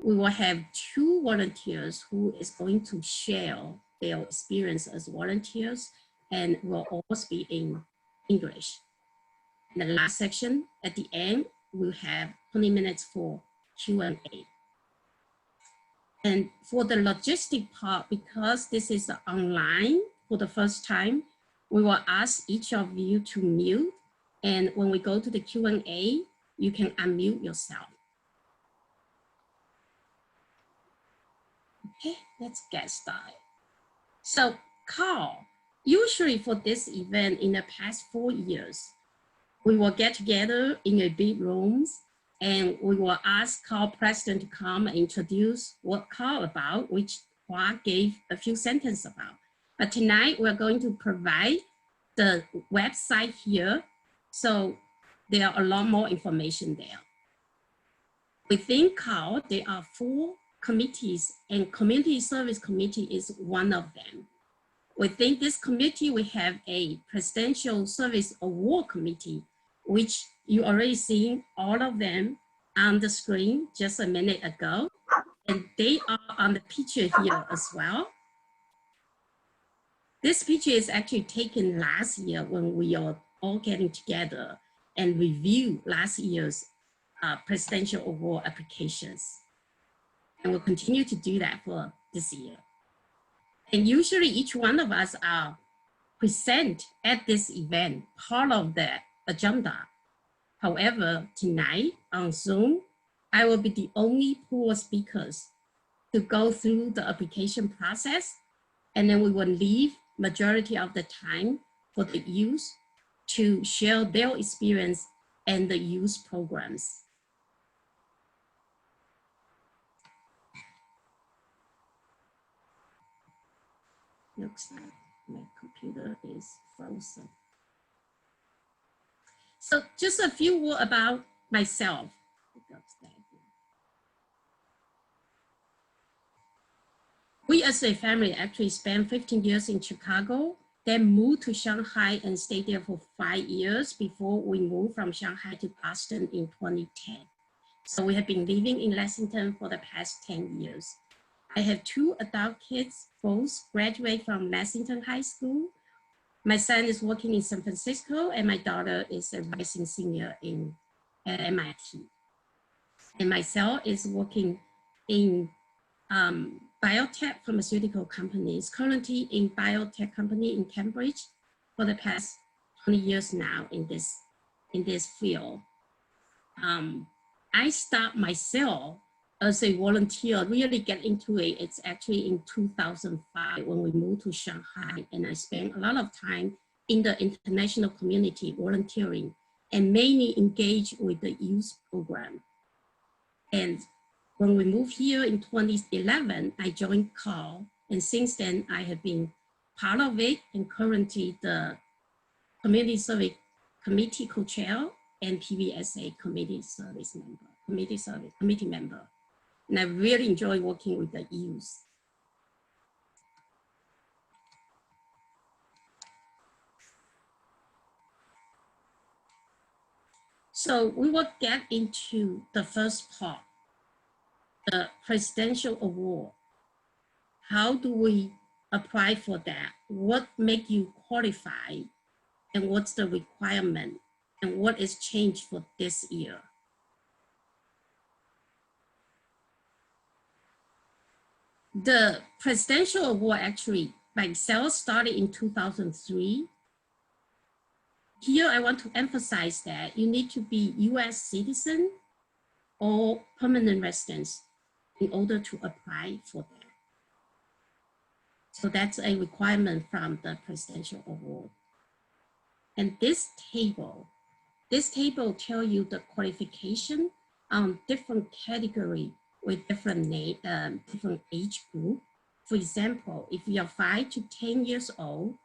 we will have 2 volunteers who is going to share their experience as volunteers, and will always be in English. In the last section, at the end, we'll have 20 minutes for Q&A. And for the logistic part, because this is online for the first time, we will ask each of you to mute. And when we go to the Q&A, you can unmute yourself. Okay, let's get started. So CAAL, usually for this event in the past 4 years, we will get together in a big rooms and we will ask CAAL president to come and introduce what CAAL about, which Hua gave a few sentences about. But tonight we're going to provide the website here. So there are a lot more information there. Within CAAL, there are 4 committees, and Community Service Committee is one of them. Within this committee, we have a Presidential Service Award Committee, which you already seen all of them on the screen just a minute ago. And they are on the picture here as well. This picture is actually taken last year when we are all getting together and review last year's Presidential Award applications. And we'll continue to do that for this year. And usually each one of us are present at this event, part of the agenda. However, tonight on Zoom, I will be the only pool of speakers to go through the application process, and then we will leave majority of the time for the youth to share their experience and the youth programs. Looks like my computer is frozen. So just a few words about myself. We as a family actually spent 15 years in Chicago, then moved to Shanghai and stayed there for 5 years before we moved from Shanghai to Boston in 2010. So we have been living in Lexington for the past 10 years. I have 2 adult kids, both graduate from Lexington High School. My son is working in San Francisco, and my daughter is a rising senior at MIT. And myself is working in biotech pharmaceutical companies, currently in biotech company in Cambridge for the past 20 years now in this field. I start myself as a volunteer, really get into it. It's actually in 2005 when we moved to Shanghai, and I spent a lot of time in the international community volunteering and mainly engaged with the youth program. And when we moved here in 2011, I joined CAAL, and since then I have been part of it and currently the Community Service Committee co-chair and PVSA committee member. And I really enjoy working with the youth. So we will get into the first part, the Presidential Award. How do we apply for that? What makes you qualify? And what's the requirement? And what is changed for this year? The Presidential Award actually by itself started in 2003. Here I want to emphasize that you need to be US citizen or permanent residents in order to apply for that. So that's a requirement from the Presidential Award. And this table tells you the qualification on different category with different age group. For example, if you are 5 to 10 years old,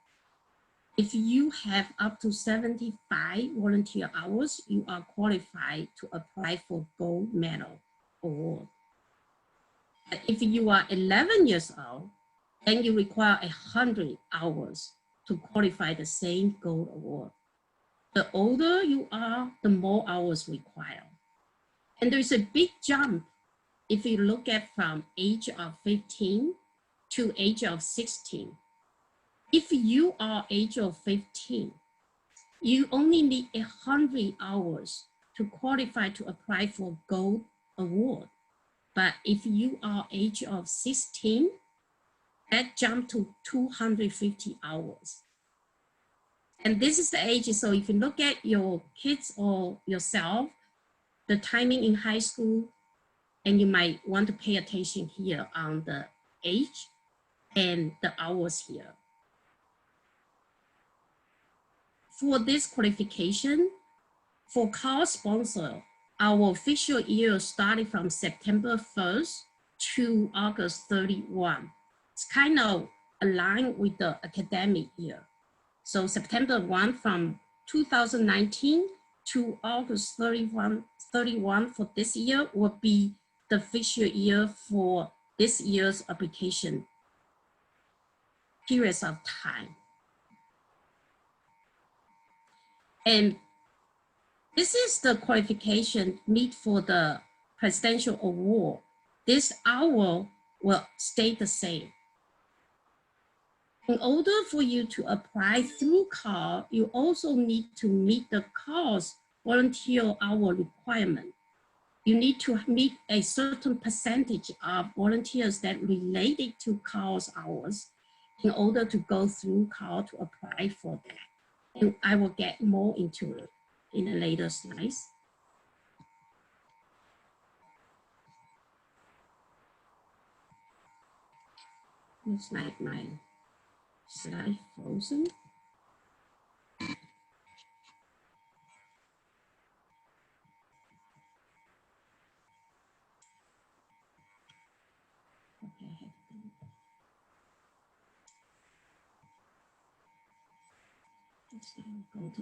if you have up to 75 volunteer hours, you are qualified to apply for gold medal award. But if you are 11 years old, then you require 100 hours to qualify the same gold award. The older you are, the more hours required. And there's a big jump if you look at from age of 15 to age of 16, if you are age of 15, you only need 100 hours to qualify to apply for gold award. But if you are age of 16, that jump to 250 hours. And this is the age, so if you look at your kids or yourself, the timing in high school, and you might want to pay attention here on the age and the hours here. For this qualification, for CAAL sponsor, our official year started from September 1st to August 31. It's kind of aligned with the academic year. So September 1 from 2019 to August 31 for this year will be the official year for this year's application periods of time. And this is the qualification need for the presidential award. This hour will stay the same. In order for you to apply through CAAL, you also need to meet the CAAL's volunteer hour requirement. You need to meet a certain percentage of volunteers that related to CAAL's hours in order to go through CAAL to apply for that. And I will get more into it in the later slides. Looks like my slide frozen. Okay,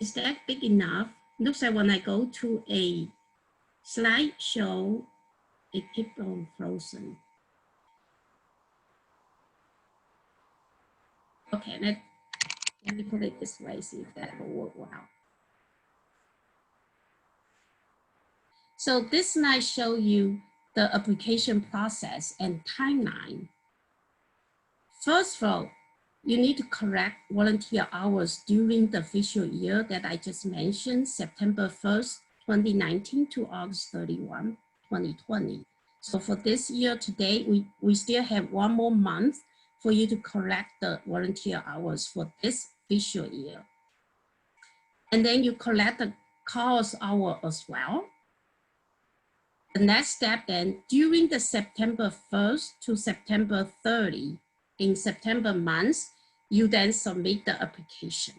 is that big enough? Looks like when I go to a slideshow, it keeps on frozen. Okay, let me put it this way, see if that will work well. So this slide show you the application process and timeline. First of all, you need to collect volunteer hours during the official year that I just mentioned, September 1st, 2019 to August 31, 2020. So for this year today, we still have one more month for you to collect the volunteer hours for this official year. And then you collect the CAAL's hour as well. The next step then, during the September 1st to September 30, in September months, you then submit the application.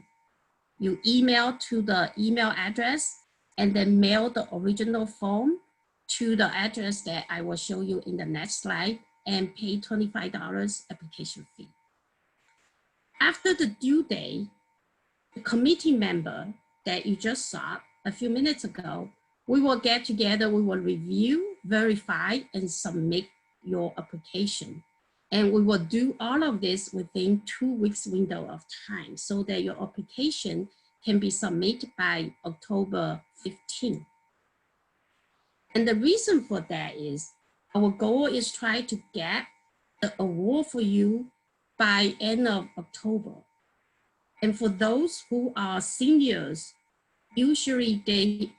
You email to the email address and then mail the original form to the address that I will show you in the next slide and pay $25 application fee. After the due date, the committee member that you just saw a few minutes ago, we will get together, we will review, verify, and submit your application. And we will do all of this within 2 weeks window of time so that your application can be submitted by October 15. And the reason for that is our goal is try to get the award for you by end of October. And for those who are seniors, usually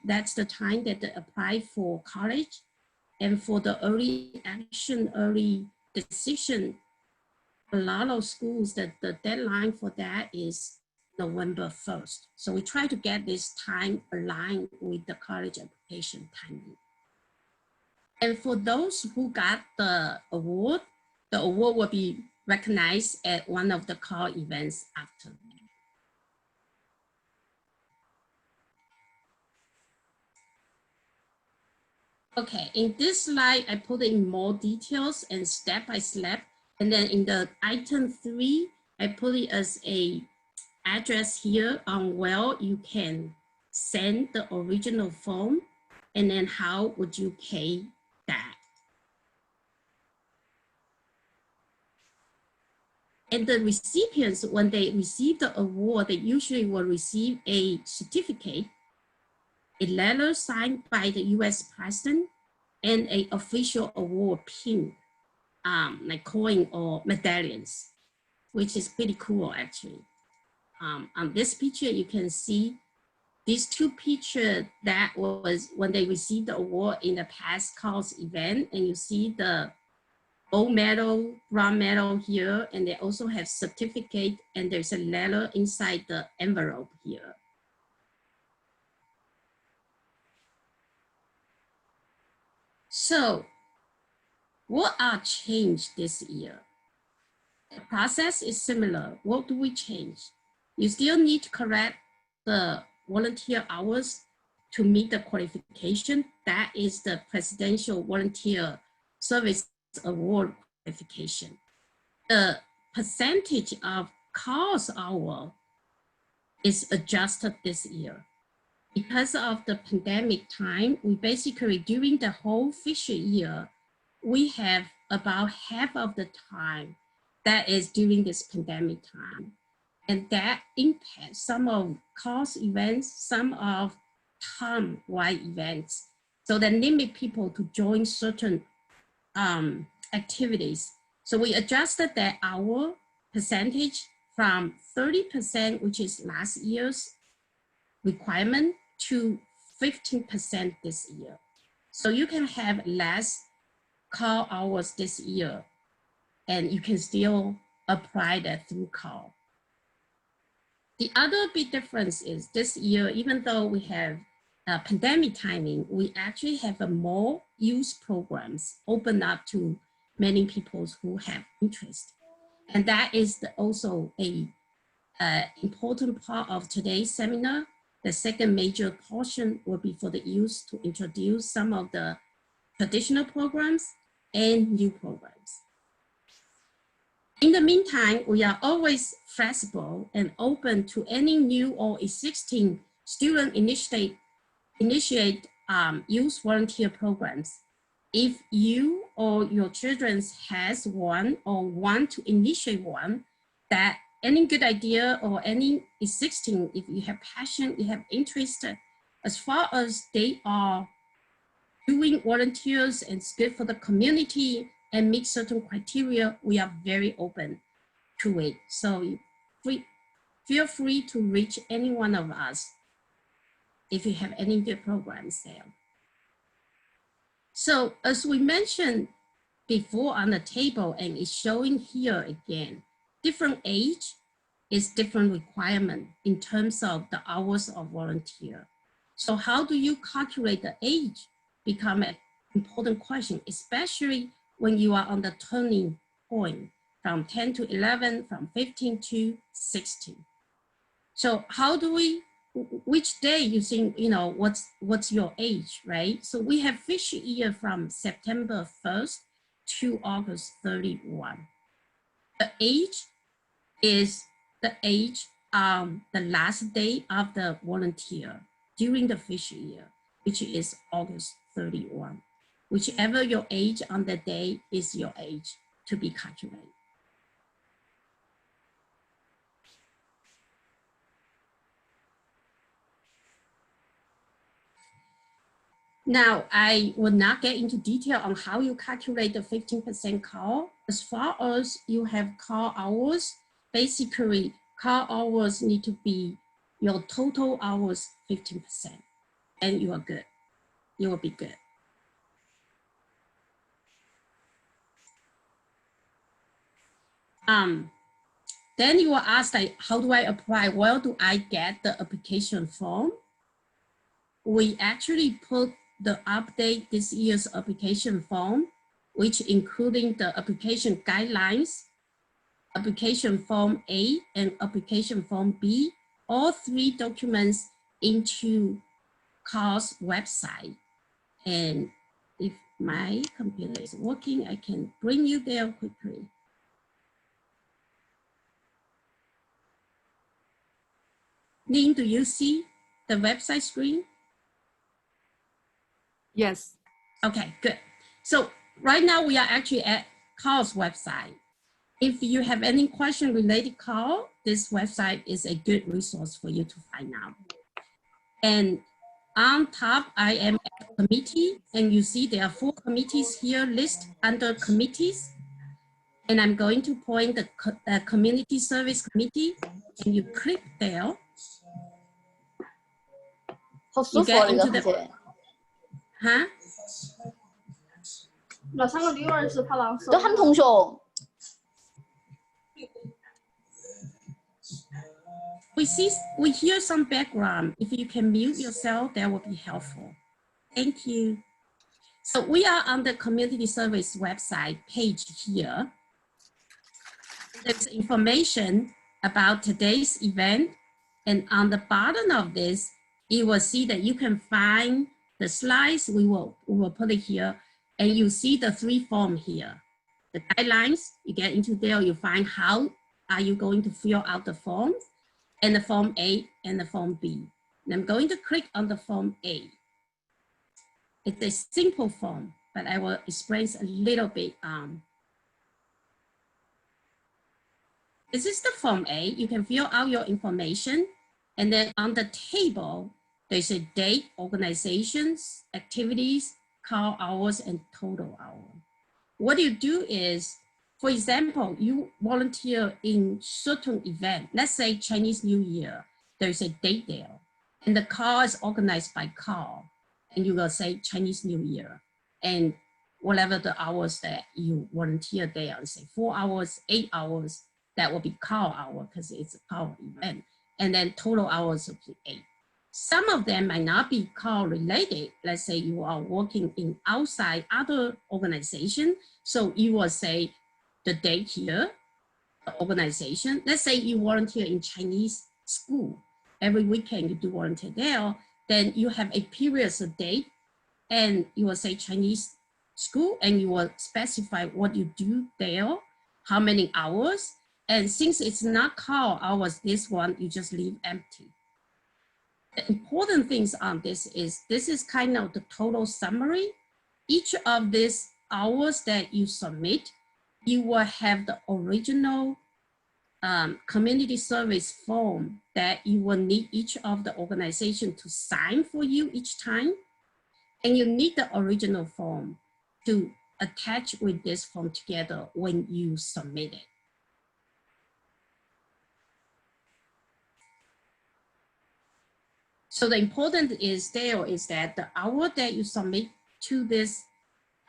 that's the time that they apply for college. And for the early action, early decision, a lot of schools that the deadline for that is November 1st. So we try to get this time aligned with the college application timing. And for those who got the award will be recognized at one of the CAAL events after. Okay, in this slide, I put in more details and step by step. And then in the item 3, I put it as a address here on where you can send the original form and then how would you pay that. And the recipients, when they receive the award, they usually will receive a certificate, a letter signed by the US President, and a official award pin, like coin or medallions, which is pretty cool actually. On this picture, you can see these two pictures that was when they received the award in the past CAAL's event, and you see the gold medal, bronze medal here, and they also have certificate, and there's a letter inside the envelope here. So what are changed this year? The process is similar. What do we change? You still need to correct the volunteer hours to meet the qualification. That is the Presidential Volunteer Service Award qualification. The percentage of CAAL's hour is adjusted this year. Because of the pandemic time, we basically, during the whole fiscal year, we have about half of the time that is during this pandemic time. And that impacts some of CAAL's events, some of town-wide events. So that limit people to join certain activities. So we adjusted that hour percentage from 30%, which is last year's requirement, to 15% this year. So you can have less CAAL hours this year, and you can still apply that through CAAL. The other big difference is this year, even though we have pandemic timing, we actually have a more youth programs open up to many people who have interest. And that is also a important part of today's seminar. The second major portion will be for the youth to introduce some of the traditional programs and new programs. In the meantime, we are always flexible and open to any new or existing student initiate youth volunteer programs. If you or your children has one or want to initiate one, that any good idea or any existing, if you have passion, you have interest, as far as they are doing volunteers and it's good for the community and meet certain criteria, we are very open to it. So feel free to reach any one of us if you have any good programs there. So as we mentioned before on the table, and it's showing here again, different age is different requirement in terms of the hours of volunteer. So how do you calculate the age become an important question, especially when you are on the turning point from 10 to 11, from 15 to 16. So how do we, which day you think, you know, what's your age, right? So we have fiscal year from September 1st to August 31. The age is the age the last day of the volunteer during the fiscal year, which is August 31. Whichever your age on the day is your age to be calculated. Now, I will not get into detail on how you calculate the 15% CAAL. As far as you have CAAL hours, basically CAAL hours need to be your total hours 15%, and you are good. You will be good. Then you will ask, like, how do I apply? Where do I get the application form? We actually put the update this year's application form, which including the application guidelines, application form A and application form B, all three documents into CAAL's website. And if my computer is working, I can bring you there quickly. Lynn, do you see the website screen? Yes. Okay, good. So right now we are actually at CAAL's website. If you have any question related to CAAL, this website is a good resource for you to find out. And On top, I am at committee, and you see there are 4 committees here listed under committees. And I'm going to point the community service committee, and you click there. 好舒服啊，呢個空姐。嚇？嗱，3個女兒是拍冷都很同學。We hear some background. If you can mute yourself, that would be helpful. Thank you. So we are on the community service website page here. There's information about today's event. And on the bottom of this, you will see that you can find the slides. We will put it here. And you see the 3 forms here. The guidelines, you get into there, you find how are you going to fill out the forms, and the form A and the form B. And I'm going to click on the form A. It's a simple form, but I will explain a little bit. This is the form A. You can fill out your information. And then on the table, there's a date, organizations, activities, call hours, and total hour. What you do is, for example, you volunteer in certain event. Let's say Chinese New Year. There's a date there. And the call is organized by call. And you will say Chinese New Year. And whatever the hours that you volunteer there, say 4 hours, 8 hours, that will be call hour because it's a call event. And then total hours will be 8. Some of them might not be call related. Let's say you are working in outside other organization. So you will say the date here, the organization. Let's say you volunteer in Chinese school. Every weekend you do volunteer there. Then you have a period of date and you will say Chinese school and you will specify what you do there, how many hours. And since it's not call hours, this one, you just leave empty. The important things on this is kind of the total summary. Each of these hours that you submit, you will have the original community service form that you will need each of the organization to sign for you each time. And you need the original form to attach with this form together when you submit it. So the important is there is that the hour that you submit to this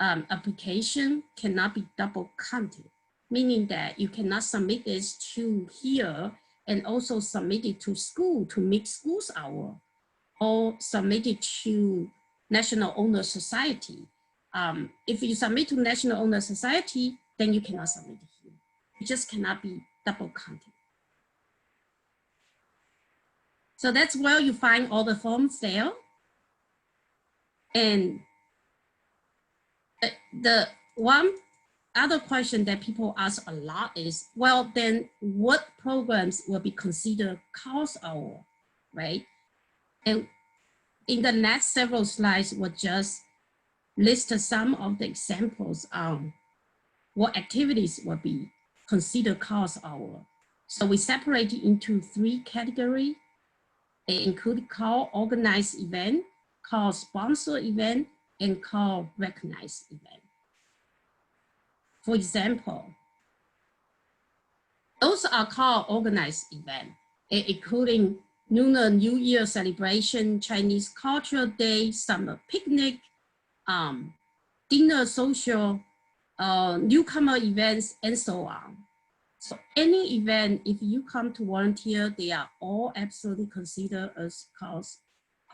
application cannot be double counted, meaning that you cannot submit this to here and also submit it to school to make school's hour, or submit it to National Honor Society. If you submit to National Honor Society, then you cannot submit it here. It just cannot be double counted. So that's where you find all the forms there. And the one other question that people ask a lot is, well, then what programs will be considered course hour, right? And in the next several slides, we'll just list some of the examples on what activities will be considered course hour. So we separate it into 3 categories. They include call organized event, call sponsor event, and call recognized event. For example, those are called organized event, including Lunar New Year celebration, Chinese Cultural Day, summer picnic, dinner social, newcomer events, and so on. So any event, if you come to volunteer, they are all absolutely considered as course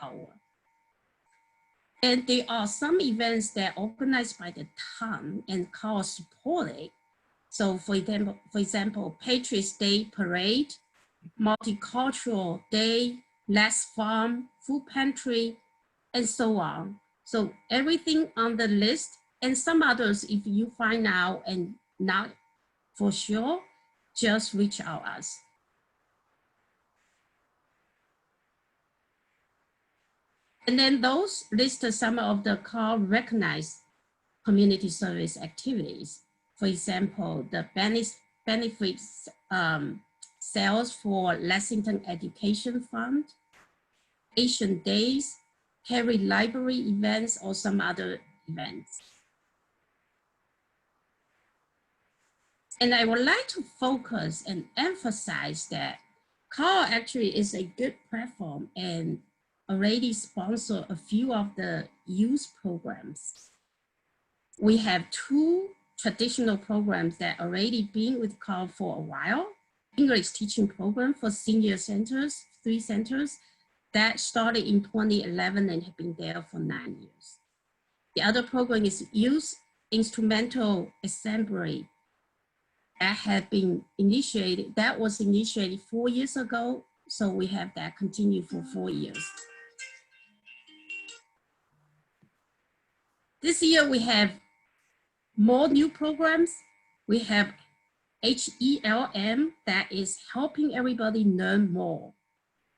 hour. And there are some events that are organized by the town and call supported. So for example, Patriots Day Parade, Multicultural Day, Last Farm, Food Pantry, and so on. So everything on the list, and some others, if you find out and not for sure, just reach out us. And then those list some of the call recognized community service activities. For example, the benefits sales for Lexington Education Fund, Asian Days, carry library events or some other events. And I would like to focus and emphasize that CAAL actually is a good platform and already sponsor a few of the youth programs. We have 2 traditional programs that already been with CAAL for a while. English teaching program for senior centers, 3 centers that started in 2011 and have been there for 9 years. The other program is Youth Instrumental Assembly that had been initiated, that was initiated 4 years ago. So we have that continue for 4 years. This year we have more new programs. We have HELM that is helping everybody learn more,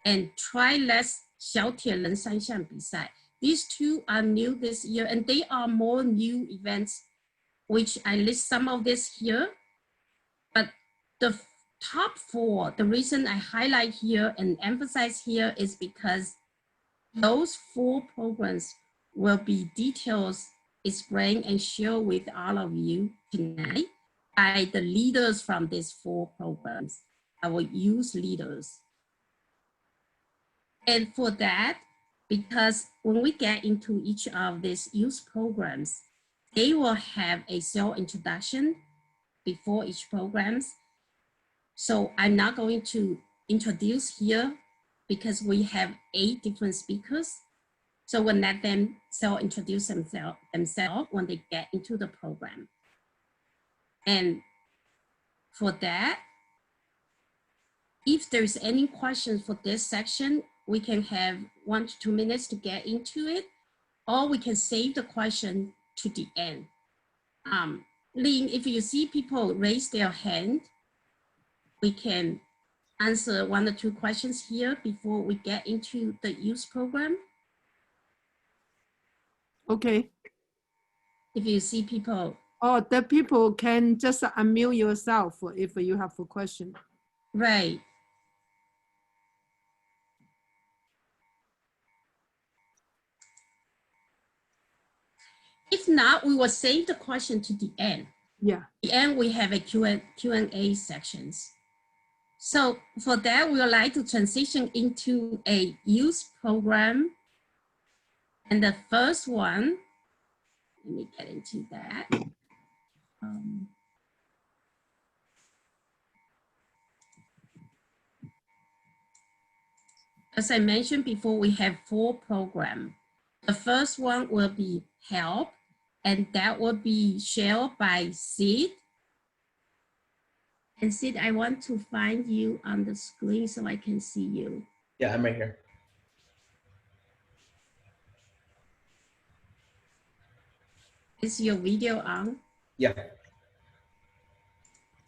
and Try Less 小铁人三项比赛. These 2 are new this year, and they are more new events, which I list some of this here. But the top 4, the reason I highlight here and emphasize here is because those 4 programs will be details explained and shared with all of you tonight by the leaders from these 4 programs, our youth leaders. And for that, because when we get into each of these youth programs, they will have a self-introduction before each programs. So I'm not going to introduce here because we have 8 different speakers. So we'll let them self-introduce themselves when they get into the program. And for that, if there's any questions for this section, we can have 1 to 2 minutes to get into it, or we can save the question to the end. Lynn, if you see people raise their hand, we can answer 1 or 2 questions here before we get into the youth program. Okay. If you see people. Oh, the people can just unmute yourself if you have a question. Right. If not, we will save the question to the end. Yeah. The end, we have a Q&A sections. So for that, we would like to transition into a youth program. And the first one, let me get into that. As I mentioned before, we have 4 programs. The first one will be HELP, and that will be shared by Sid. And Sid, I want to find you on the screen so I can see you. Yeah, I'm right here. Is your video on? Yeah.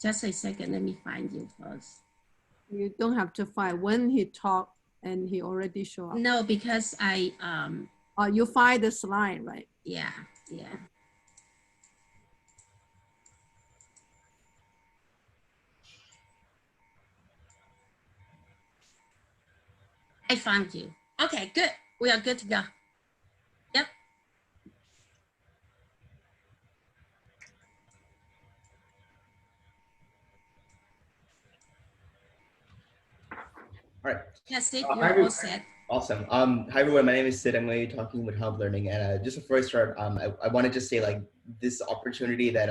Just a second, let me find you first. You don't have to find when he talked and he already showed up. No, because I you find the slide, right? Yeah. I found you. Okay, good. We are good to go. Yep. All right. That's it. You're all set. Awesome. Hi everyone. My name is Sid. I'm going to be talking with Help Learning. And just before I start, I wanted to say like this opportunity that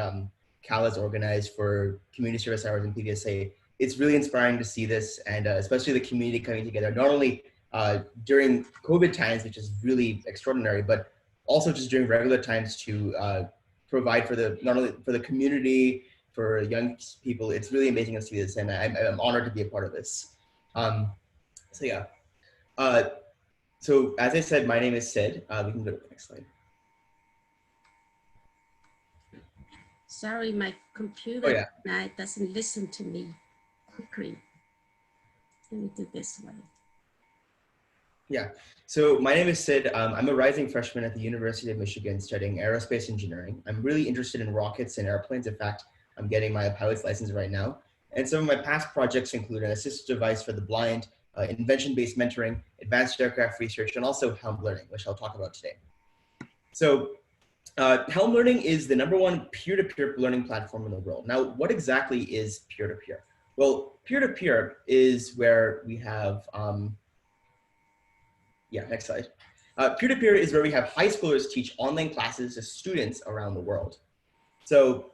CAAL has organized for community service hours in PVSA. It's really inspiring to see this, and especially the community coming together, not only during COVID times, which is really extraordinary, but also just during regular times to provide for not only for the community, for young people. It's really amazing to see this, and I'm honored to be a part of this. So yeah. So as I said, my name is Sid. We can go to the next slide. Sorry, my computer yeah. Doesn't listen to me quickly. Let me do this one. Yeah, so my name is Sid. I'm a rising freshman at the University of Michigan studying aerospace engineering. I'm really interested in rockets and airplanes. In fact, I'm getting my pilot's license right now. And some of my past projects include an assistive device for the blind, invention-based mentoring, advanced aircraft research, and also Helm Learning, which I'll talk about today. So Helm Learning is the #1 peer-to-peer learning platform in the world. Now, what exactly is peer-to-peer? Well, peer-to-peer is where we have, next slide. Peer-to-peer is where we have high schoolers teach online classes to students around the world. So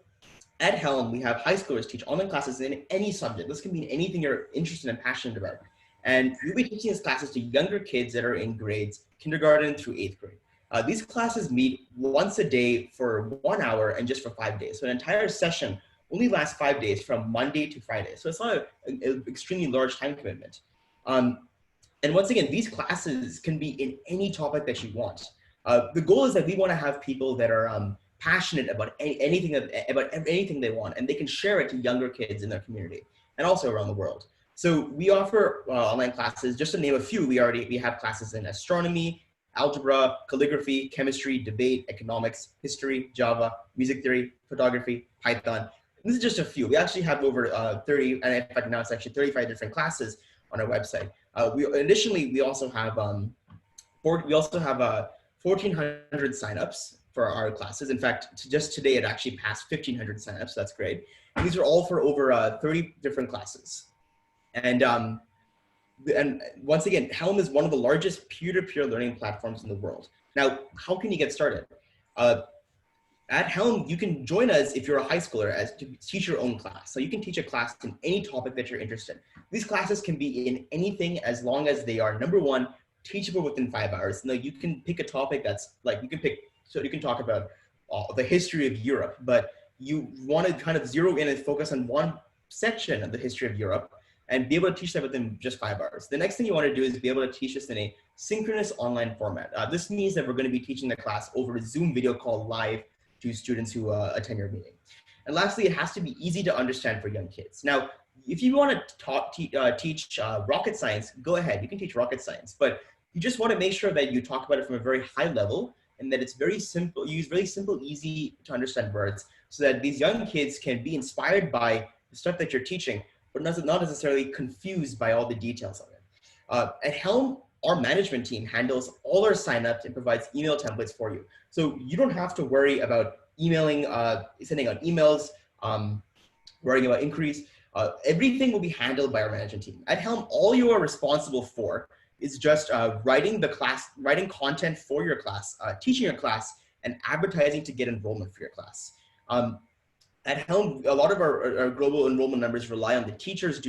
at Helm, we have high schoolers teach online classes in any subject. This can mean anything you're interested and passionate about. And we'll be teaching these classes to younger kids that are in grades kindergarten through 8th grade. These classes meet once a day for 1 hour and just for 5 days. So an entire session only lasts 5 days from Monday to Friday. So it's not an extremely large time commitment. And once again, these classes can be in any topic that you want. The goal is that we want to have people that are passionate about anything they want, and they can share it to younger kids in their community and also around the world. So we offer online classes. Just to name a few, we have classes in astronomy, algebra, calligraphy, chemistry, debate, economics, history, Java, music theory, photography, Python. This is just a few. We actually have over 30, and in fact now it's actually 35 different classes on our website. Additionally, we also have 1,400 signups for our classes. In fact, just today it actually passed 1,500 signups. So that's great. And these are all for over 30 different classes. And once again, Helm is one of the largest peer-to-peer learning platforms in the world. Now, how can you get started? At Helm, you can join us if you're a high schooler as to teach your own class. So you can teach a class in any topic that you're interested in. These classes can be in anything as long as they are, #1, teachable within 5 hours. Now you can pick a topic that's like, you can talk about the history of Europe, but you want to kind of zero in and focus on one section of the history of Europe and be able to teach that within just 5 hours. The next thing you want to do is be able to teach this in a synchronous online format. This means that we're going to be teaching the class over a Zoom video call live to students who attend your meeting. And lastly, it has to be easy to understand for young kids. Now, if you want to teach rocket science, go ahead, you can teach rocket science, but you just want to make sure that you talk about it from a very high level and that it's very simple, use very simple, easy to understand words so that these young kids can be inspired by the stuff that you're teaching, but not necessarily confused by all the details of it. At Helm, our management team handles all our signups and provides email templates for you. So you don't have to worry about emailing, sending out emails, worrying about inquiries. Everything will be handled by our management team. At Helm, all you are responsible for is just writing content for your class, teaching your class, and advertising to get enrollment for your class. At Helm, a lot of our global enrollment numbers rely on the teachers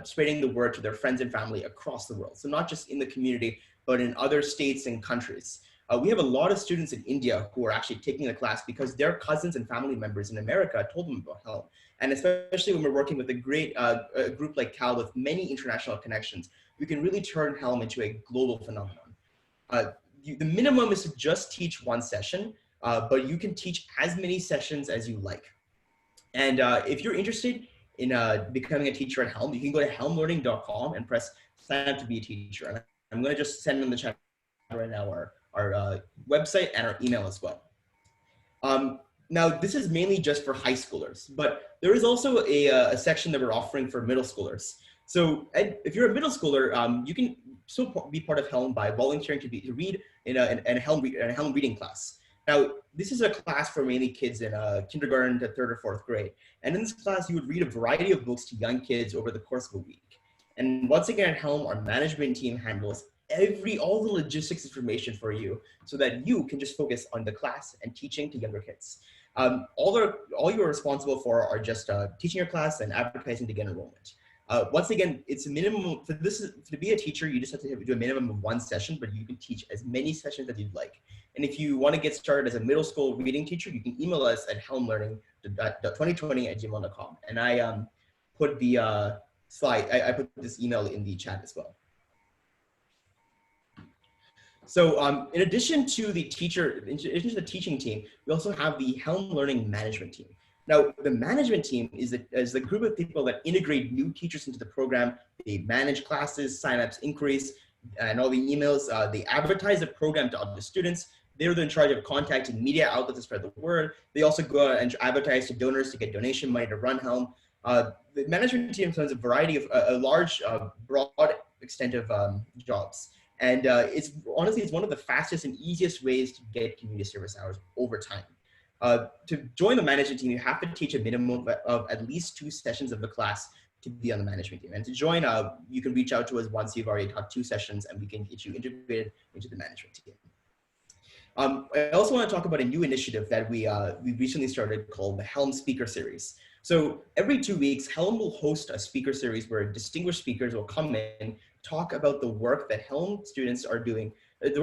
spreading the word to their friends and family across the world. So not just in the community, but in other states and countries. We have a lot of students in India who are actually taking the class because their cousins and family members in America told them about Helm. And especially when we're working with a great group like CAAL with many international connections, we can really turn Helm into a global phenomenon. The minimum is to just teach one session, but you can teach as many sessions as you like. And if you're interested in becoming a teacher at Helm, you can go to helmlearning.com and press sign up to be a teacher. And I'm going to just send in the chat right now our website and our email as well. Now, this is mainly just for high schoolers, but there is also a section that we're offering for middle schoolers. So if you're a middle schooler, you can still be part of Helm by volunteering to read in a Helm reading class. Now, this is a class for mainly kids in kindergarten to 3rd or 4th grade. And in this class, you would read a variety of books to young kids over the course of a week. And once again, at Helm, our management team handles all the logistics information for you so that you can just focus on the class and teaching to younger kids. All you're responsible for are just teaching your class and advertising to get enrollment. Once again, it's a minimum, to be a teacher, you just have to do a minimum of one session, but you can teach as many sessions as you'd like. And if you want to get started as a middle school reading teacher, you can email us at helmlearning.2020@gmail.com. And I put the I put this email in the chat as well. So in addition to the teaching team, we also have the Helm Learning management team. Now, the management team is the group of people that integrate new teachers into the program. They manage classes, signups, inquiries, and all the emails. They advertise the program to other students. They're in charge of contacting media outlets to spread the word. They also go out and advertise to donors to get donation money to run Helm. The management team has a variety of, a large, broad extent of jobs. And it's honestly, it's one of the fastest and easiest ways to get community service hours over time. To join the management team, you have to teach a minimum of at least 2 sessions of the class to be on the management team. And to join, you can reach out to us once you've already taught 2 sessions, and we can get you integrated into the management team. I also want to talk about a new initiative that we recently started called the Helm Speaker Series. So every 2 weeks, Helm will host a speaker series where distinguished speakers will come in, talk about the work that Helm students are doing, the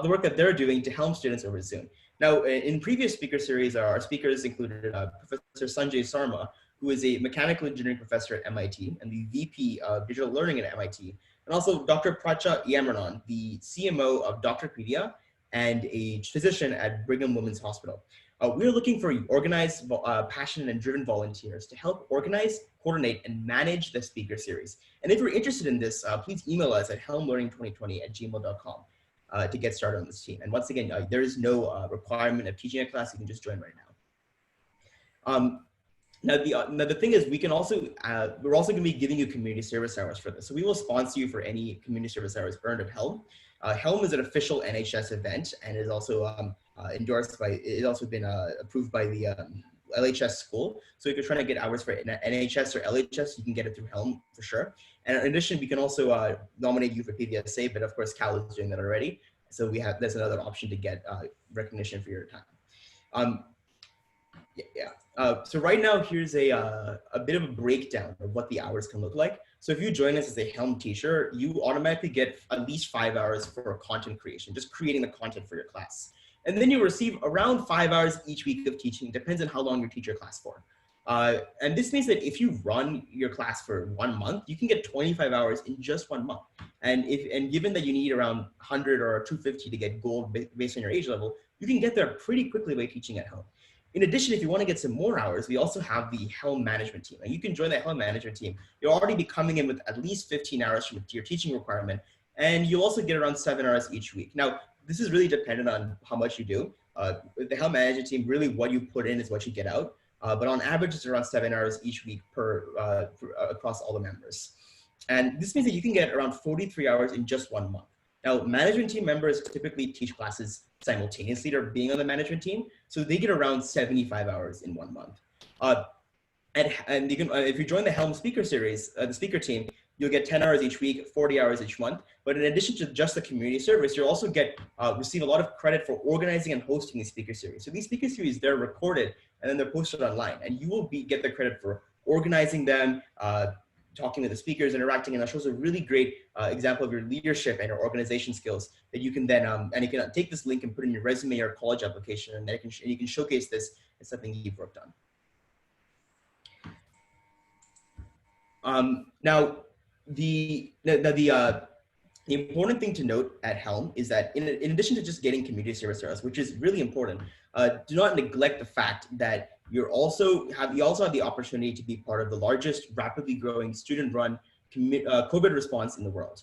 work that they're doing to Helm students over Zoom. Now, in previous speaker series, our speakers included Professor Sanjay Sarma, who is a mechanical engineering professor at MIT and the VP of digital learning at MIT, and also Dr. Pracha Yamranan, the CMO of Doctorpedia and a physician at Brigham Women's Hospital. We're looking for organized, passionate, and driven volunteers to help organize, coordinate, and manage the speaker series. And if you're interested in this, please email us at helmlearning2020@gmail.com to get started on this team. And once again, there is no requirement of teaching a class. You can just join right now. Now the thing is, we can also, we're also going to be giving you community service hours for this. So we will sponsor you for any community service hours earned at Helm. Helm is an official NHS event and is also endorsed by, it's also been approved by the LHS school. So if you're trying to get hours for NHS or LHS, you can get it through Helm for sure. And in addition, we can also nominate you for PVSA, but of course CAAL is doing that already. So we have, that's another option to get recognition for your time. So right now, here's a bit of a breakdown of what the hours can look like. So if you join us as a Helm teacher, you automatically get at least 5 hours for content creation, just creating the content for your class. And then you receive around 5 hours each week of teaching, depends on how long you teach your class for. And this means that if you run your class for 1 month, you can get 25 hours in just 1 month. And given that you need around 100 or 250 to get gold based on your age level, you can get there pretty quickly by teaching at Helm. In addition, if you want to get some more hours, we also have the Helm management team. And you can join the Helm management team. You'll already be coming in with at least 15 hours from your teaching requirement. And you'll also get around 7 hours each week. Now, this is really dependent on how much you do. With the Helm management team, really what you put in is what you get out. But on average, it's around 7 hours each week across all the members. And this means that you can get around 43 hours in just 1 month. Now, management team members typically teach classes simultaneously to being on the management team, so they get around 75 hours in 1 month. And you can, if you join the Helm speaker series, the speaker team, you'll get 10 hours each week, 40 hours each month. But in addition to just the community service, you'll also receive a lot of credit for organizing and hosting these speaker series. So these speaker series, they're recorded and then they're posted online, and you will get the credit for organizing them, talking with the speakers, interacting, and that shows a really great example of your leadership and your organization skills that you can then, and you can take this link and put in your resume or college application, and then you can showcase this as something you've worked on. Now, the important thing to note at Helm is that in addition to just getting community service hours, which is really important, do not neglect the fact that you also have the opportunity to be part of the largest rapidly growing student-run COVID response in the world.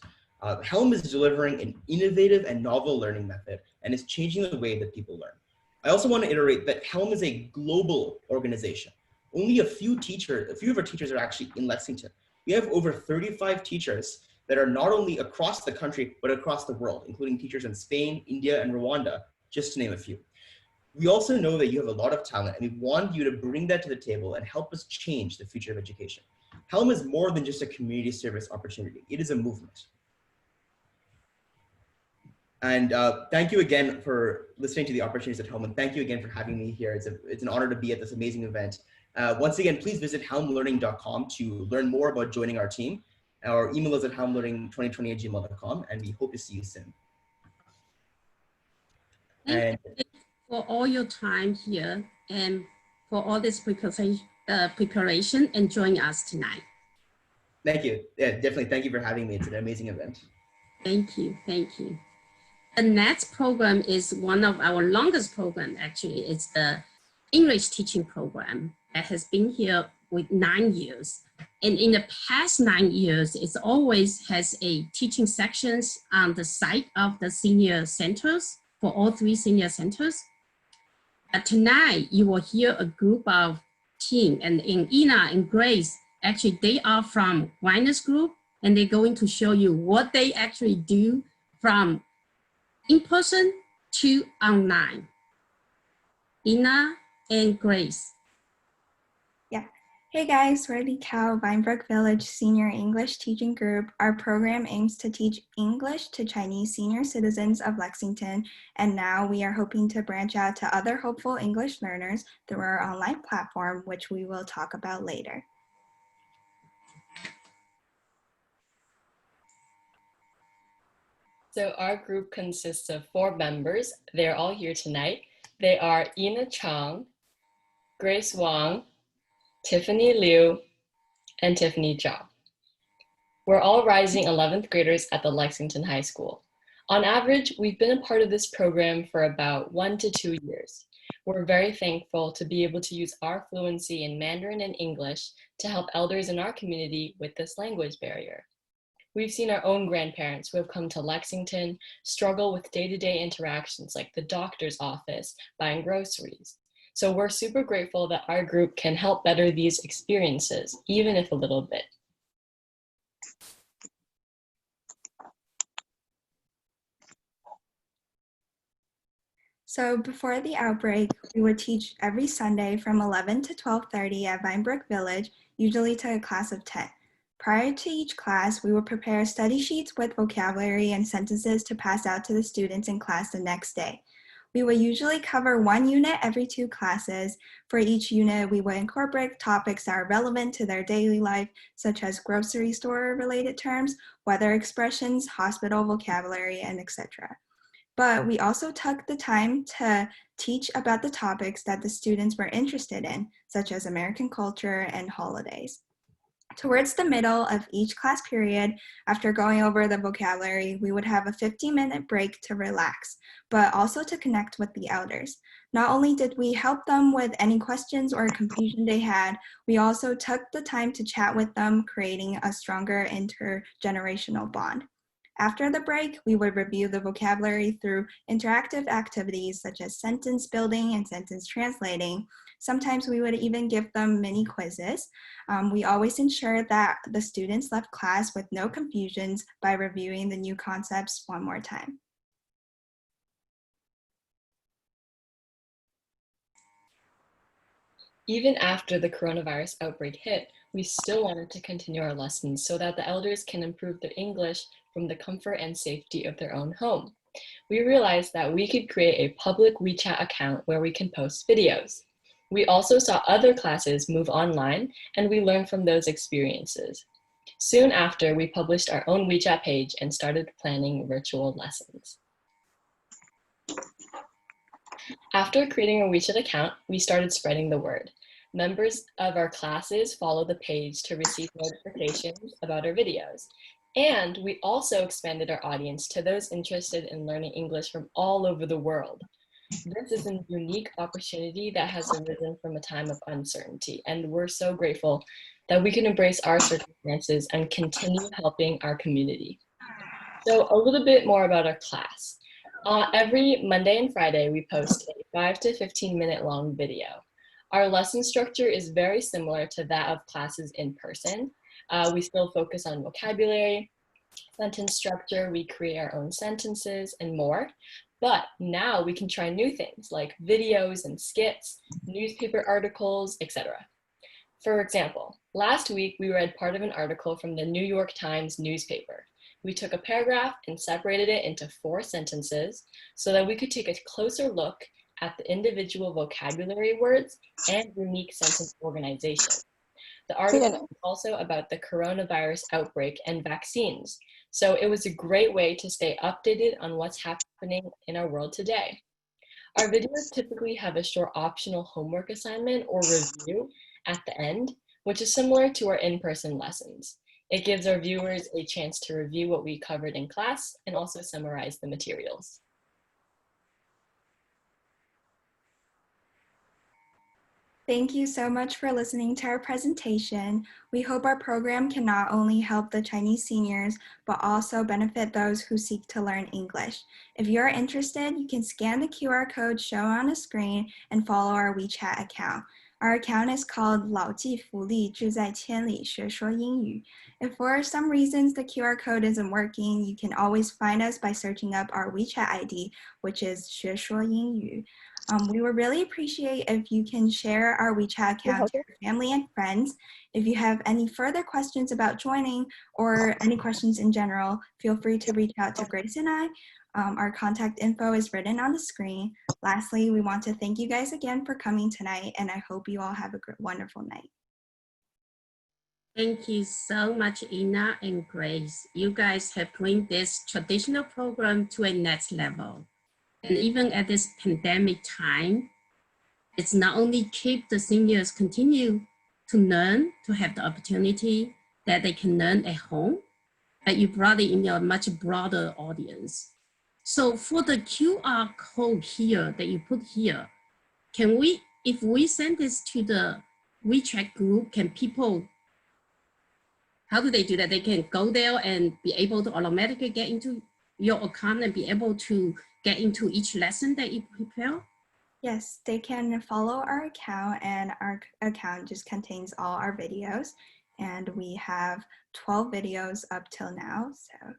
Helm is delivering an innovative and novel learning method and is changing the way that people learn. I also want to iterate that Helm is a global organization. Only a few of our teachers are actually in Lexington. We have over 35 teachers that are not only across the country, but across the world, including teachers in Spain, India, and Rwanda, just to name a few. We also know that you have a lot of talent, and we want you to bring that to the table and help us change the future of education. Helm is more than just a community service opportunity. It is a movement. And thank you again for listening to the opportunities at Helm, and thank you again for having me here. It's an honor to be at this amazing event. Once again, please visit helmlearning.com to learn more about joining our team. Our email is at helmlearning2020@gmail.com, and we hope to see you soon. Thank you for all your time here and for all this preparation and joining us tonight. Thank you. Yeah, definitely. Thank you for having me. It's an amazing event. Thank you. Thank you. The next program is one of our longest programs, actually. It's the English teaching program that has been here with 9 years. And in the past 9 years, it always has a teaching sections on the site of the senior centers for all 3 senior centers. Tonight, you will hear a group of team, and in Ina and Grace, actually they are from Winers Group, and they're going to show you what they actually do from in person to online. Ina and Grace. Hey guys, we're the CAAL Vinebrook Village Senior English Teaching Group. Our program aims to teach English to Chinese senior citizens of Lexington, and now we are hoping to branch out to other hopeful English learners through our online platform, which we will talk about later. So our group consists of 4 members. They're all here tonight. They are Ina Chang, Grace Wang, Tiffany Liu, and Tiffany Zhao. We're all rising 11th graders at the Lexington High School. On average, we've been a part of this program for about 1 to 2 years. We're very thankful to be able to use our fluency in Mandarin and English to help elders in our community with this language barrier. We've seen our own grandparents who have come to Lexington struggle with day-to-day interactions like the doctor's office, buying groceries. So we're super grateful that our group can help better these experiences, even if a little bit. So before the outbreak, we would teach every Sunday from 11 to 12:30 at Vinebrook Village, usually to a class of 10. Prior to each class, we would prepare study sheets with vocabulary and sentences to pass out to the students in class the next day. We would usually cover 1 unit every 2 classes. For each unit, we would incorporate topics that are relevant to their daily life, such as grocery store related terms, weather expressions, hospital vocabulary, and etc. But we also took the time to teach about the topics that the students were interested in, such as American culture and holidays. Towards the middle of each class period, after going over the vocabulary, we would have a 15-minute break to relax, but also to connect with the elders. Not only did we help them with any questions or confusion they had, we also took the time to chat with them, creating a stronger intergenerational bond. After the break, we would review the vocabulary through interactive activities such as sentence building and sentence translating. Sometimes we would even give them mini quizzes. We always ensure that the students left class with no confusions by reviewing the new concepts one more time. Even after the coronavirus outbreak hit, we still wanted to continue our lessons so that the elders can improve their English from the comfort and safety of their own home. We realized that we could create a public WeChat account where we can post videos. We also saw other classes move online, and we learned from those experiences. Soon after, we published our own WeChat page and started planning virtual lessons. After creating a WeChat account, we started spreading the word. Members of our classes follow the page to receive notifications about our videos. And we also expanded our audience to those interested in learning English from all over the world. This is a unique opportunity that has arisen from a time of uncertainty, and we're so grateful that we can embrace our circumstances and continue helping our community. So a little bit more about our class. Every Monday and Friday, we post a 5 to 15-minute long video. Our lesson structure is very similar to that of classes in person. We still focus on vocabulary, sentence structure, we create our own sentences, and more. But now we can try new things like videos and skits, newspaper articles, etc. For example, last week we read part of an article from the New York Times newspaper. We took a paragraph and separated it into 4 sentences so that we could take a closer look at the individual vocabulary words and unique sentence organization. The article was also about the coronavirus outbreak and vaccines. So it was a great way to stay updated on what's happening in our world today. Our videos typically have a short optional homework assignment or review at the end, which is similar to our in-person lessons. It gives our viewers a chance to review what we covered in class and also summarize the materials. Thank you so much for listening to our presentation. We hope our program can not only help the Chinese seniors, but also benefit those who seek to learn English. If you're interested, you can scan the QR code shown on the screen and follow our WeChat account. Our account is called 老骥伏枥，志在千里，学说英语. If for some reasons the QR code isn't working, you can always find us by searching up our WeChat ID, which is 学说英语. We would really appreciate if you can share our WeChat account to your family and friends. If you have any further questions about joining or any questions in general, feel free to reach out to Grace and I. Our contact info is written on the screen. Lastly, we want to thank you guys again for coming tonight, and I hope you all have a wonderful night. Thank you so much, Ina and Grace. You guys have bring this traditional program to a next level. And even at this pandemic time, it's not only keep the seniors continue to learn, to have the opportunity that they can learn at home, but you brought it in a much broader audience. So for the QR code here that you put here, can we, if we send this to the WeChat group, can people, how do they do that? They can go there and be able to automatically get into your account and be able to get into each lesson that you prepare? Yes, they can follow our account, and our account just contains all our videos. And we have 12 videos up till now. So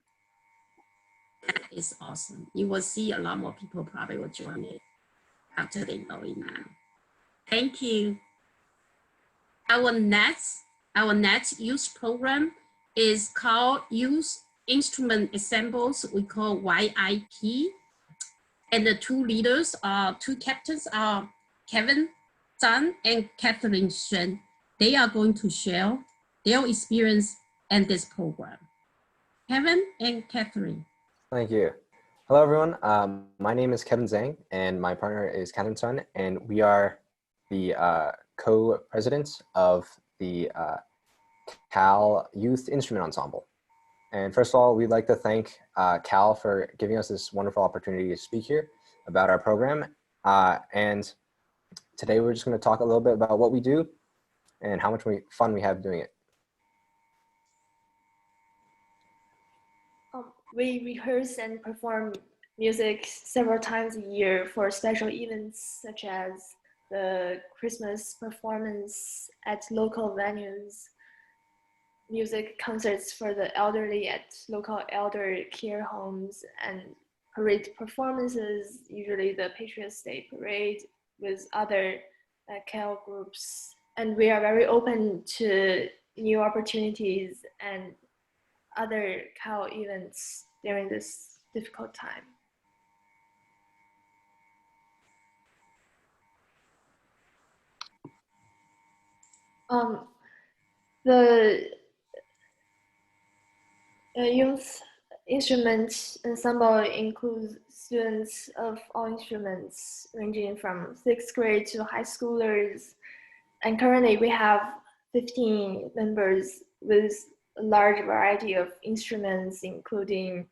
that is awesome. You will see a lot more people probably will join it after they know it now. Thank you. Our next youth program is called Youth Instrument Ensembles. We call YIP. And the two leaders are, two captains are Kevin Zhang and Catherine Shen. They are going to share their experience in this program. Kevin and Catherine. Thank you. Hello, everyone. My name is Kevin Zhang, and my partner is Catherine Sun, and we are the co-presidents of the CAAL Youth Instrument Ensemble. And first of all, we'd like to thank CAAL for giving us this wonderful opportunity to speak here about our program. And today we're just going to talk a little bit about what we do and how much fun we have doing it. We rehearse and perform music several times a year for special events such as the Christmas performance at local venues, music concerts for the elderly at local elder care homes, and parade performances, usually the Patriots Day Parade with other CAAL groups. And we are very open to new opportunities and other CAAL events during this difficult time. The youth instrument ensemble includes students of all instruments ranging from 6th grade to high schoolers. And currently we have 15 members with a large variety of instruments, including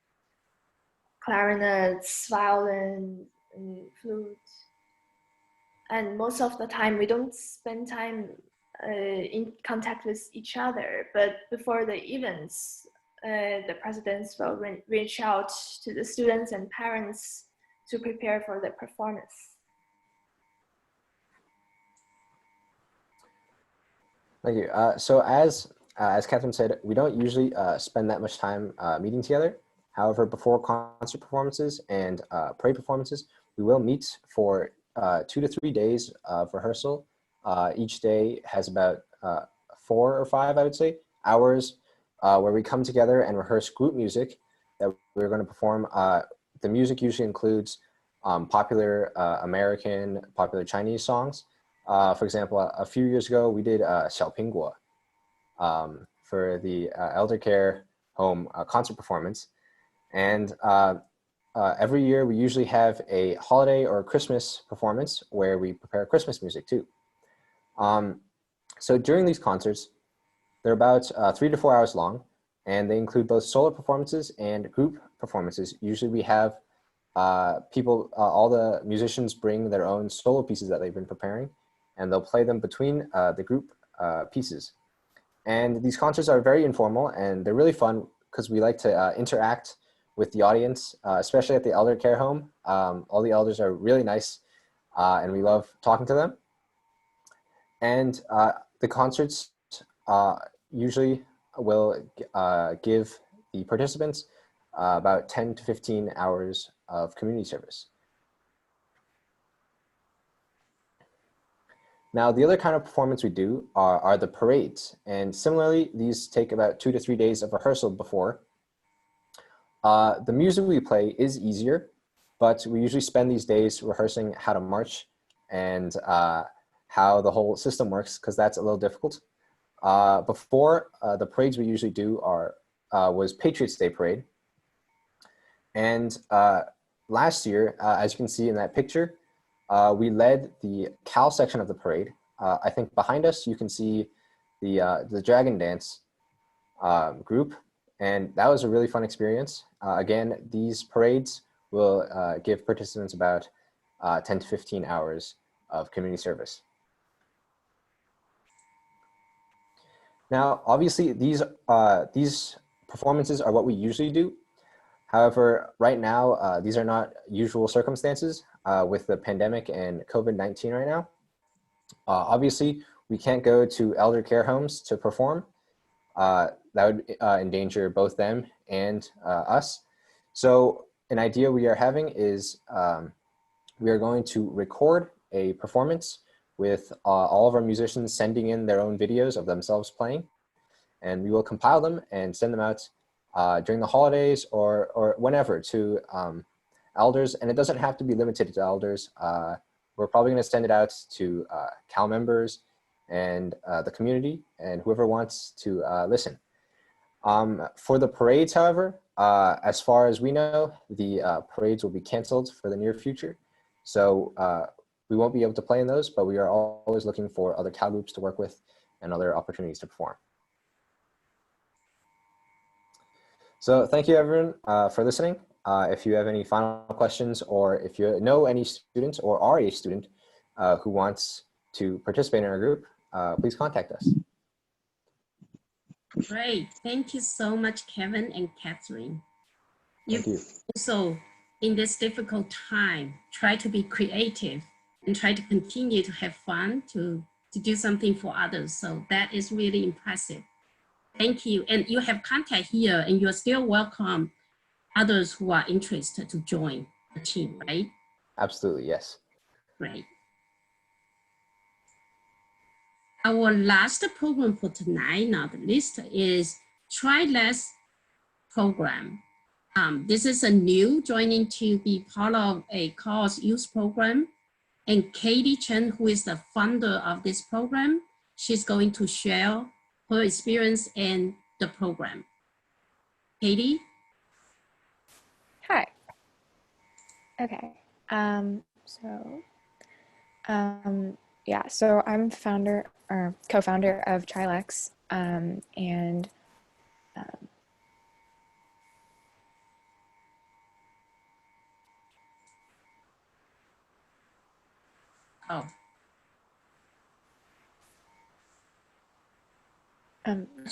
clarinets, violin, and flute. And most of the time, we don't spend time in contact with each other, but before the events, the presidents will reach out to the students and parents to prepare for the performance. Thank you. So as Catherine said, we don't usually spend that much time meeting together. However, before concert performances and parade performances, we will meet for 2 to 3 days of rehearsal. Each day has about 4 or 5, I would say, hours where we come together and rehearse group music that we're going to perform. The music usually includes popular American, popular Chinese songs. For example, a few years ago, we did 小苹果 for the elder care home concert performance. And every year, we usually have a holiday or a Christmas performance where we prepare Christmas music too. So during these concerts, they're about 3 to 4 hours long, and they include both solo performances and group performances. Usually we have people, all the musicians bring their own solo pieces that they've been preparing, and they'll play them between the group pieces. And these concerts are very informal, and they're really fun because we like to interact with the audience, especially at the elder care home. All the elders are really nice, and we love talking to them. And the concerts usually will give the participants about 10 to 15 hours of community service. Now, the other kind of performance we do are the parades. And similarly, these take about 2 to 3 days of rehearsal before. The music we play is easier, but we usually spend these days rehearsing how to march and how the whole system works, because that's a little difficult. Before, the parades we usually do was Patriots Day Parade. And last year, as you can see in that picture, we led the CAAL section of the parade. I think behind us, you can see the Dragon Dance group, and that was a really fun experience. Again, these parades will give participants about 10 to 15 hours of community service. Now, obviously, these performances are what we usually do. However, right now, these are not usual circumstances with the pandemic and COVID-19 right now. Obviously, we can't go to elder care homes to perform. That would endanger both them and us. So an idea we are having is we are going to record a performance with all of our musicians sending in their own videos of themselves playing, and we will compile them and send them out during the holidays or whenever to elders. And it doesn't have to be limited to elders. We're probably going to send it out to CAAL members and the community and whoever wants to listen. For the parades, however, as far as we know, the parades will be canceled for the near future. So we won't be able to play in those, but we are always looking for other CAAL groups to work with and other opportunities to perform. So thank you everyone for listening. If you have any final questions, or if you know any students or are a student who wants to participate in our group, please contact us. Great. Thank you so much, Kevin and Catherine. Thank you. Also, in this difficult time, try to be creative and try to continue to have fun, to do something for others. So that is really impressive. Thank you. And you have contact here, and you're still welcome others who are interested to join the team, right? Absolutely, yes. Right. Our last program for tonight, now the list, is Try Less program. This is a new joining to be part of a CAAL's youth program. And Katie Chen, who is the founder of this program, she's going to share her experience in the program. Katie? Hi. Okay. Yeah, so I'm founder or co-founder of Trilex, and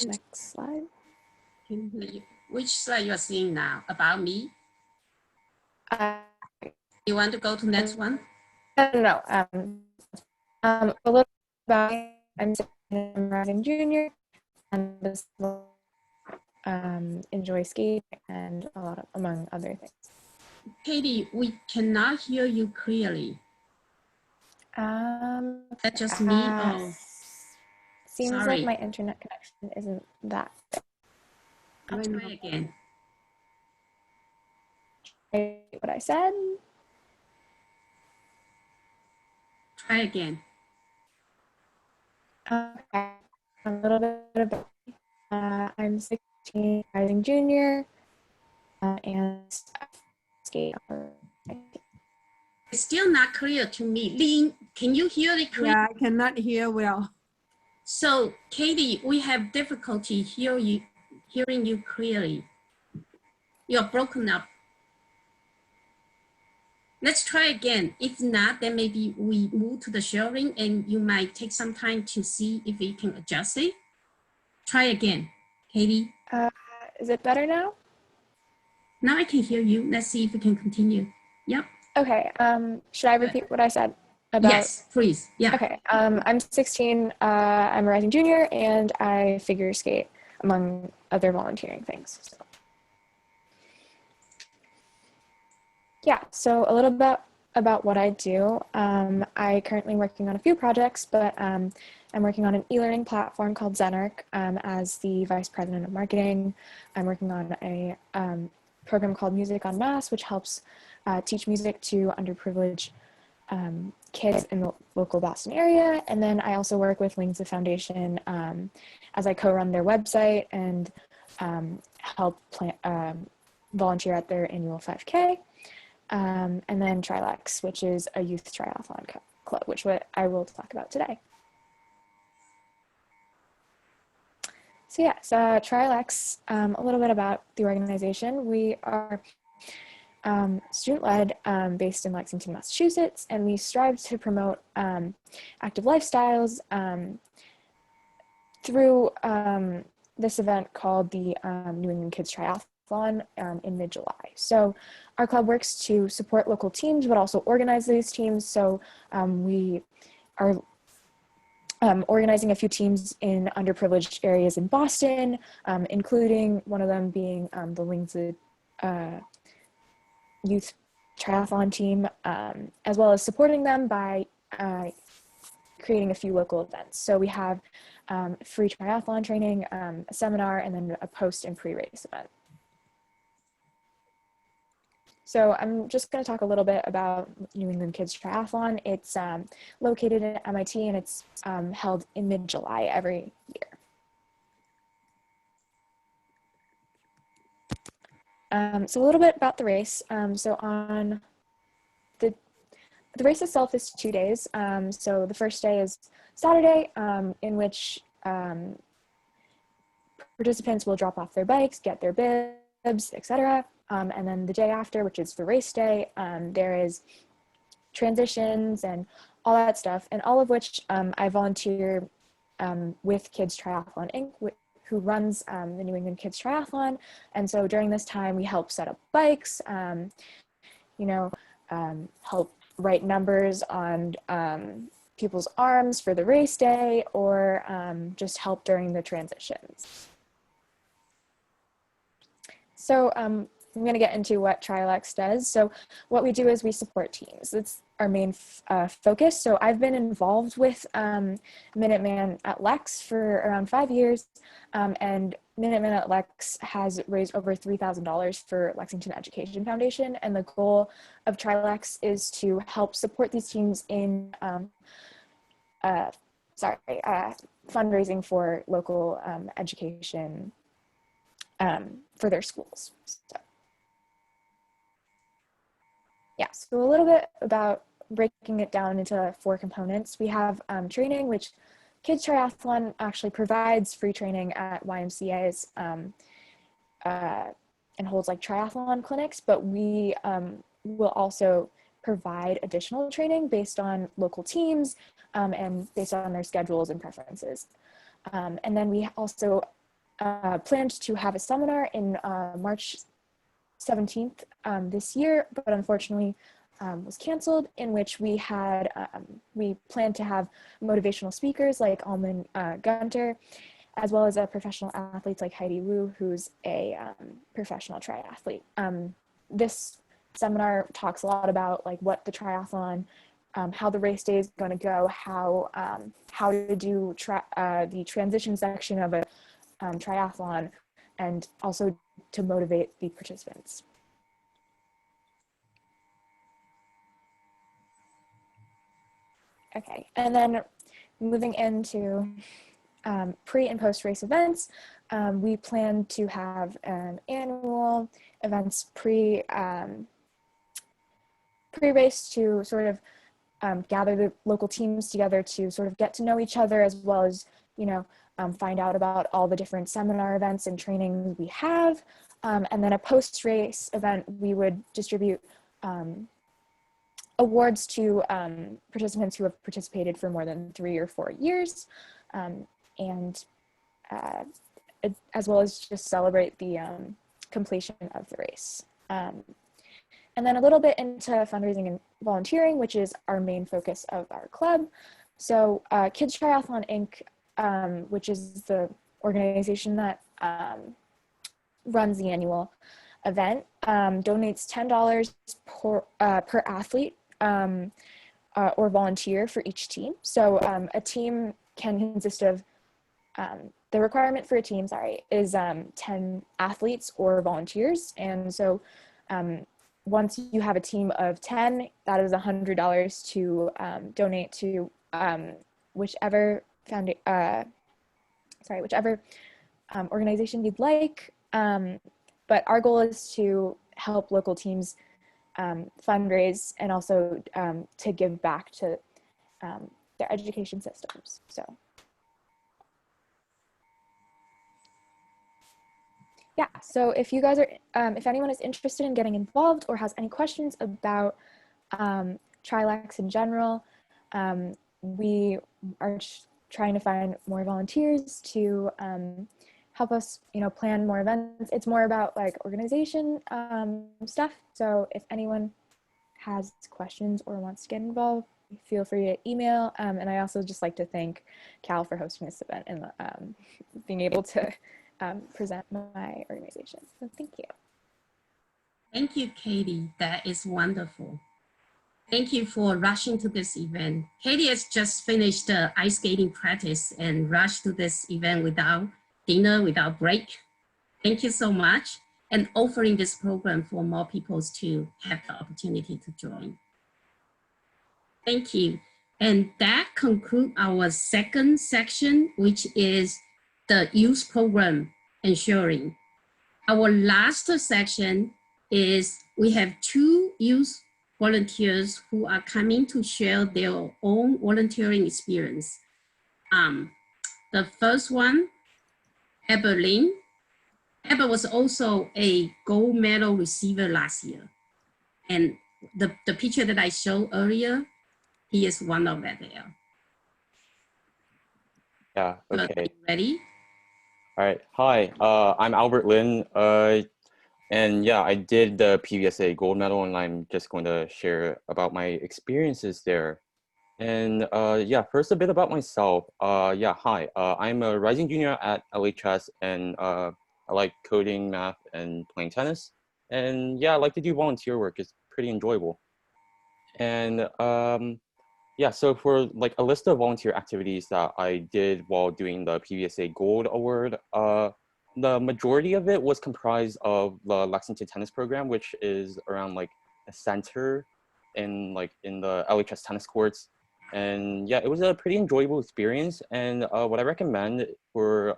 next slide. Which slide you're seeing now? About me? You want to go to next one? No. A little about me. I'm Rising Junior, and enjoy skating and among other things. Katie, we cannot hear you clearly. That's just me. Oh, seems sorry. like my internet connection isn't that good. I'll try again. What I said. Try again. Okay. A little bit about I'm 16, Rising Junior, and skate. It's still not clear to me. Lin, can you hear it clearly? Yeah, I cannot hear well. So, Katie, we have difficulty hearing you clearly. You're broken up. Let's try again. If not, then maybe we move to the sharing and you might take some time to see if we can adjust it. Try again, Katie. Is it better now? Now I can hear you. Let's see if we can continue. Yep. Okay. Should I repeat what I said? about? Yes, please. Yeah. Okay. I'm 16. I'm a rising junior, and I figure skate among other volunteering things. So. Yeah. So a little bit about what I do. I currently working on a few projects, but I'm working on an e-learning platform called Zenarc as the vice president of marketing. I'm working on a program called Music en Masse, which helps teach music to underprivileged kids in the local Boston area. And then I also work with Wings of Foundation as I co-run their website and help volunteer at their annual 5K. And then Trilex, which is a youth triathlon club, which I will talk about today. So yes, Trilex, a little bit about the organization. We are student-led, based in Lexington, Massachusetts, and we strive to promote active lifestyles through this event called the New England Kids Triathlon in mid-July. So our club works to support local teams, but also organize these teams. So we are organizing a few teams in underprivileged areas in Boston, including one of them being the Wings Youth Triathlon team, as well as supporting them by creating a few local events. So we have free triathlon training, a seminar, and then a post and pre-race event. So I'm just going to talk a little bit about New England Kids Triathlon. It's located at MIT, and it's held in mid-July every year. So a little bit about the race. So on the race itself is 2 days. So the first day is Saturday, in which participants will drop off their bikes, get their bibs, etc. And then the day after, which is the race day, there is transitions and all that stuff, and all of which I volunteer with Kids Triathlon Inc., who runs the New England Kids Triathlon. And so during this time, we help set up bikes, help write numbers on people's arms for the race day, or just help during the transitions. So I'm going to get into what Trilex does. So what we do is we support teams. That's our main focus. So I've been involved with Minuteman at Lex for around 5 years, and Minuteman at Lex has raised over $3,000 for Lexington Education Foundation, and the goal of Trilex is to help support these teams in fundraising for local education for their schools. So. Yeah, so a little bit about breaking it down into 4 components. We have training, which Kids Triathlon actually provides free training at YMCA's and holds like triathlon clinics, but we will also provide additional training based on local teams and based on their schedules and preferences. And then we also planned to have a seminar in March 17th this year, but unfortunately was canceled, in which we had we planned to have motivational speakers like Alman Gunter, as well as professional athletes like Heidi Wu, who's a professional triathlete. This seminar talks a lot about like what the triathlon, how the race day is going to go, how to do the transition section of a triathlon, and also to motivate the participants. Okay, and then moving into pre and post race events, we plan to have annual events pre-race to sort of gather the local teams together to sort of get to know each other, as well as, find out about all the different seminar events and trainings we have. And then a post-race event, we would distribute awards to participants who have participated for more than 3 or 4 years, and as well as just celebrate the completion of the race. And then a little bit into fundraising and volunteering, which is our main focus of our club. So Kids Triathlon Inc., which is the organization that runs the annual event, donates $10 per athlete or volunteer for each team. So a team can consist of, the requirement for a team, is 10 athletes or volunteers. And so once you have a team of 10, that is $100 to donate to whichever organization you'd like. But our goal is to help local teams fundraise and also to give back to their education systems. So yeah, so if you guys are, if anyone is interested in getting involved or has any questions about Trilex in general, we are trying to find more volunteers to help us, plan more events. It's more about like organization stuff. So if anyone has questions or wants to get involved, feel free to email. And I also just like to thank CAAL for hosting this event and being able to present my organization. So thank you. Thank you, Katie. That is wonderful. Thank you for rushing to this event. Katie has just finished the ice skating practice and rushed to this event without dinner, without break. Thank you so much. And offering this program for more people to have the opportunity to join. Thank you. And that concludes our second section, which is the youth program ensuring. Our last section is we have 2 youth volunteers who are coming to share their own volunteering experience. The first one, Eber Lin. Eber was also a gold medal receiver last year. And the picture that I showed earlier, he is one of them there. Yeah, okay. Ready? All right, hi, I'm Albert Lin. And yeah, I did the PVSA gold medal, and I'm just going to share about my experiences there. And yeah, first a bit about myself. Yeah, hi, I'm a rising junior at LHS, and I like coding, math, and playing tennis. And yeah, I like to do volunteer work. It's pretty enjoyable. And yeah, so for like a list of volunteer activities that I did while doing the PVSA Gold Award, the majority of it was comprised of the Lexington tennis program, which is around like a center in the LHS tennis courts. And yeah, it was a pretty enjoyable experience. And what I recommend for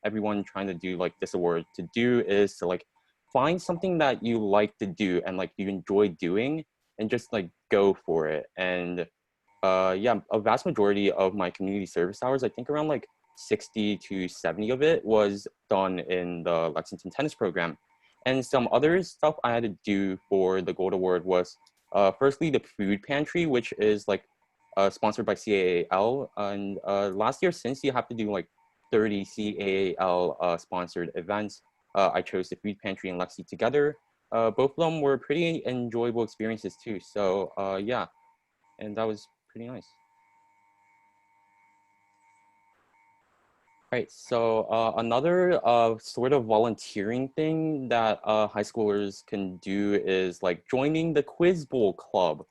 everyone trying to do like this award to do is to like find something that you like to do and like you enjoy doing and just like go for it. And yeah, a vast majority of my community service hours, I think around like 60 to 70 of it was done in the Lexington tennis program. And some other stuff I had to do for the Gold Award was firstly the food pantry, which is like sponsored by CAAL. And last year, since you have to do like 30 CAAL sponsored events, I chose the food pantry and Lexi together. Both of them were pretty enjoyable experiences too. So yeah, and that was pretty nice. Right, so another sort of volunteering thing that high schoolers can do is like joining the Quiz Bowl Club.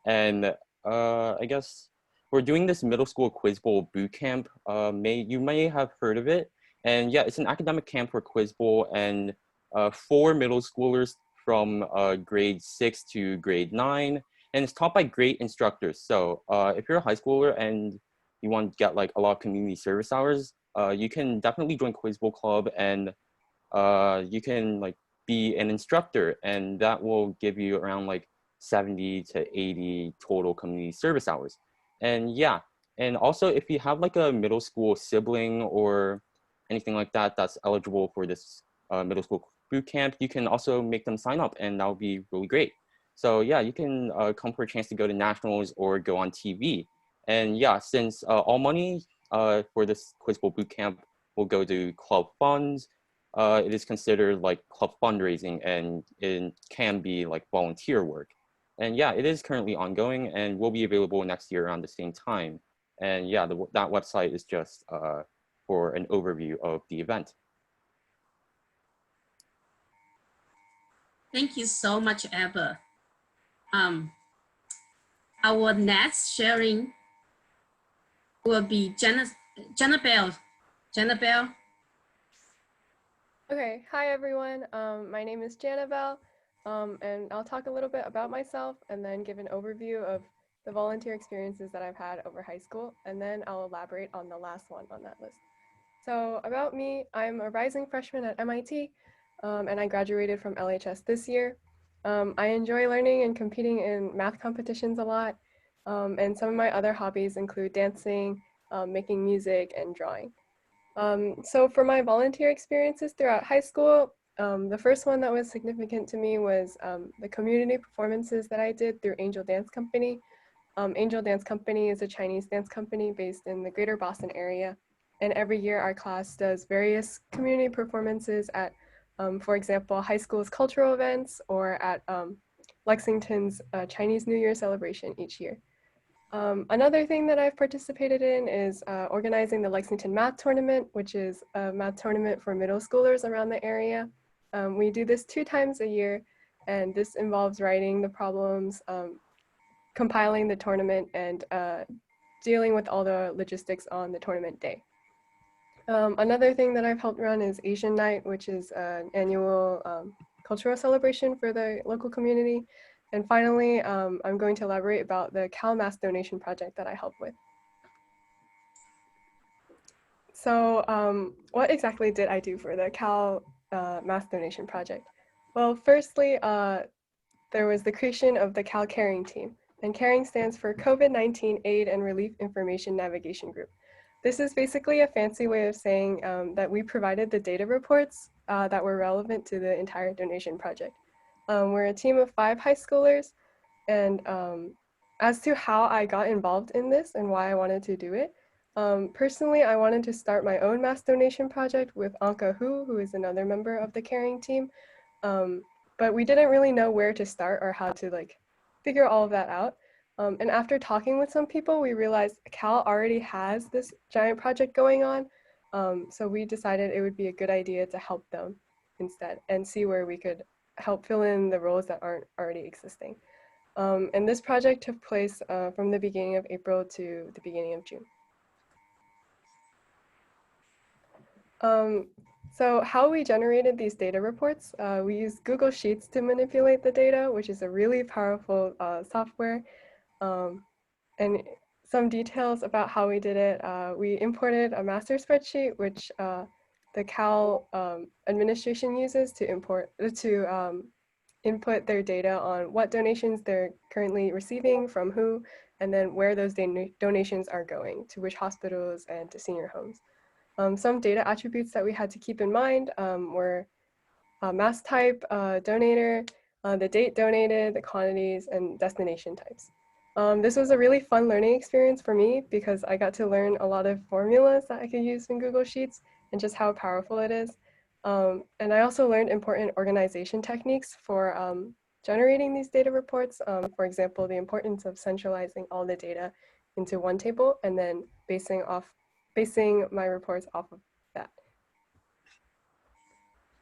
And I guess we're doing this middle school Quiz Bowl boot camp. You may have heard of it. And yeah, it's an academic camp for Quiz Bowl, and 4 middle schoolers from grade 6 to grade 9. And it's taught by great instructors. So if you're a high schooler and you want to get like a lot of community service hours, you can definitely join Quiz Bowl Club, and you can like be an instructor, and that will give you around like 70 to 80 total community service hours. And yeah, and also if you have like a middle school sibling or anything like that that's eligible for this middle school boot camp, you can also make them sign up, and that would be really great. So yeah, you can come for a chance to go to nationals or go on TV. And yeah, since all money for this Quiz Bowl boot camp will go to club funds, it is considered like club fundraising, and it can be like volunteer work. And yeah, it is currently ongoing and will be available next year around the same time. And yeah, that website is just for an overview of the event. Thank you so much, Ever. Our next sharing will be Janabel. Janabel. Okay, hi everyone. My name is Janabel, and I'll talk a little bit about myself and then give an overview of the volunteer experiences that I've had over high school, and then I'll elaborate on the last one on that list. So about me, I'm a rising freshman at MIT, and I graduated from LHS this year. I enjoy learning and competing in math competitions a lot, and some of my other hobbies include dancing, making music, and drawing. So for my volunteer experiences throughout high school, the first one that was significant to me was the community performances that I did through Angel Dance Company. Angel Dance Company is a Chinese dance company based in the greater Boston area. And every year our class does various community performances at, for example, high school's cultural events or at Lexington's Chinese New Year celebration each year. Another thing that I've participated in is organizing the Lexington Math Tournament, which is a math tournament for middle schoolers around the area. We do this 2 times a year, and this involves writing the problems, compiling the tournament, and dealing with all the logistics on the tournament day. Another thing that I've helped run is Asian Night, which is an annual cultural celebration for the local community. And finally, I'm going to elaborate about the CAAL Mass Donation Project that I help with. So what exactly did I do for the CAAL Mass Donation Project? Well, firstly, there was the creation of the CAAL Caring Team. And CARING stands for COVID-19 Aid and Relief Information Navigation Group. This is basically a fancy way of saying that we provided the data reports that were relevant to the entire donation project. We're a team of 5 high schoolers, and as to how I got involved in this and why I wanted to do it, personally, I wanted to start my own mass donation project with Anka who is another member of the Caring team, but we didn't really know where to start or how to figure all of that out. And after talking with some people, we realized CAAL already has this giant project going on, so we decided it would be a good idea to help them instead and see where we could help fill in the roles that aren't already existing. And this project took place from the beginning of April to the beginning of June. So how we generated these data reports, we used Google Sheets to manipulate the data, which is a really powerful software. And some details about how we did it, we imported a master spreadsheet, which the CAAL administration uses to input their data on what donations they're currently receiving from who, and then where those donations are going, to which hospitals and to senior homes. Some data attributes that we had to keep in mind were mass type, donator, the date donated, the quantities, and destination types. This was a really fun learning experience for me because I got to learn a lot of formulas that I could use in Google Sheets and just how powerful it is. And I also learned important organization techniques for generating these data reports. For example, the importance of centralizing all the data into one table and then basing my reports off of that.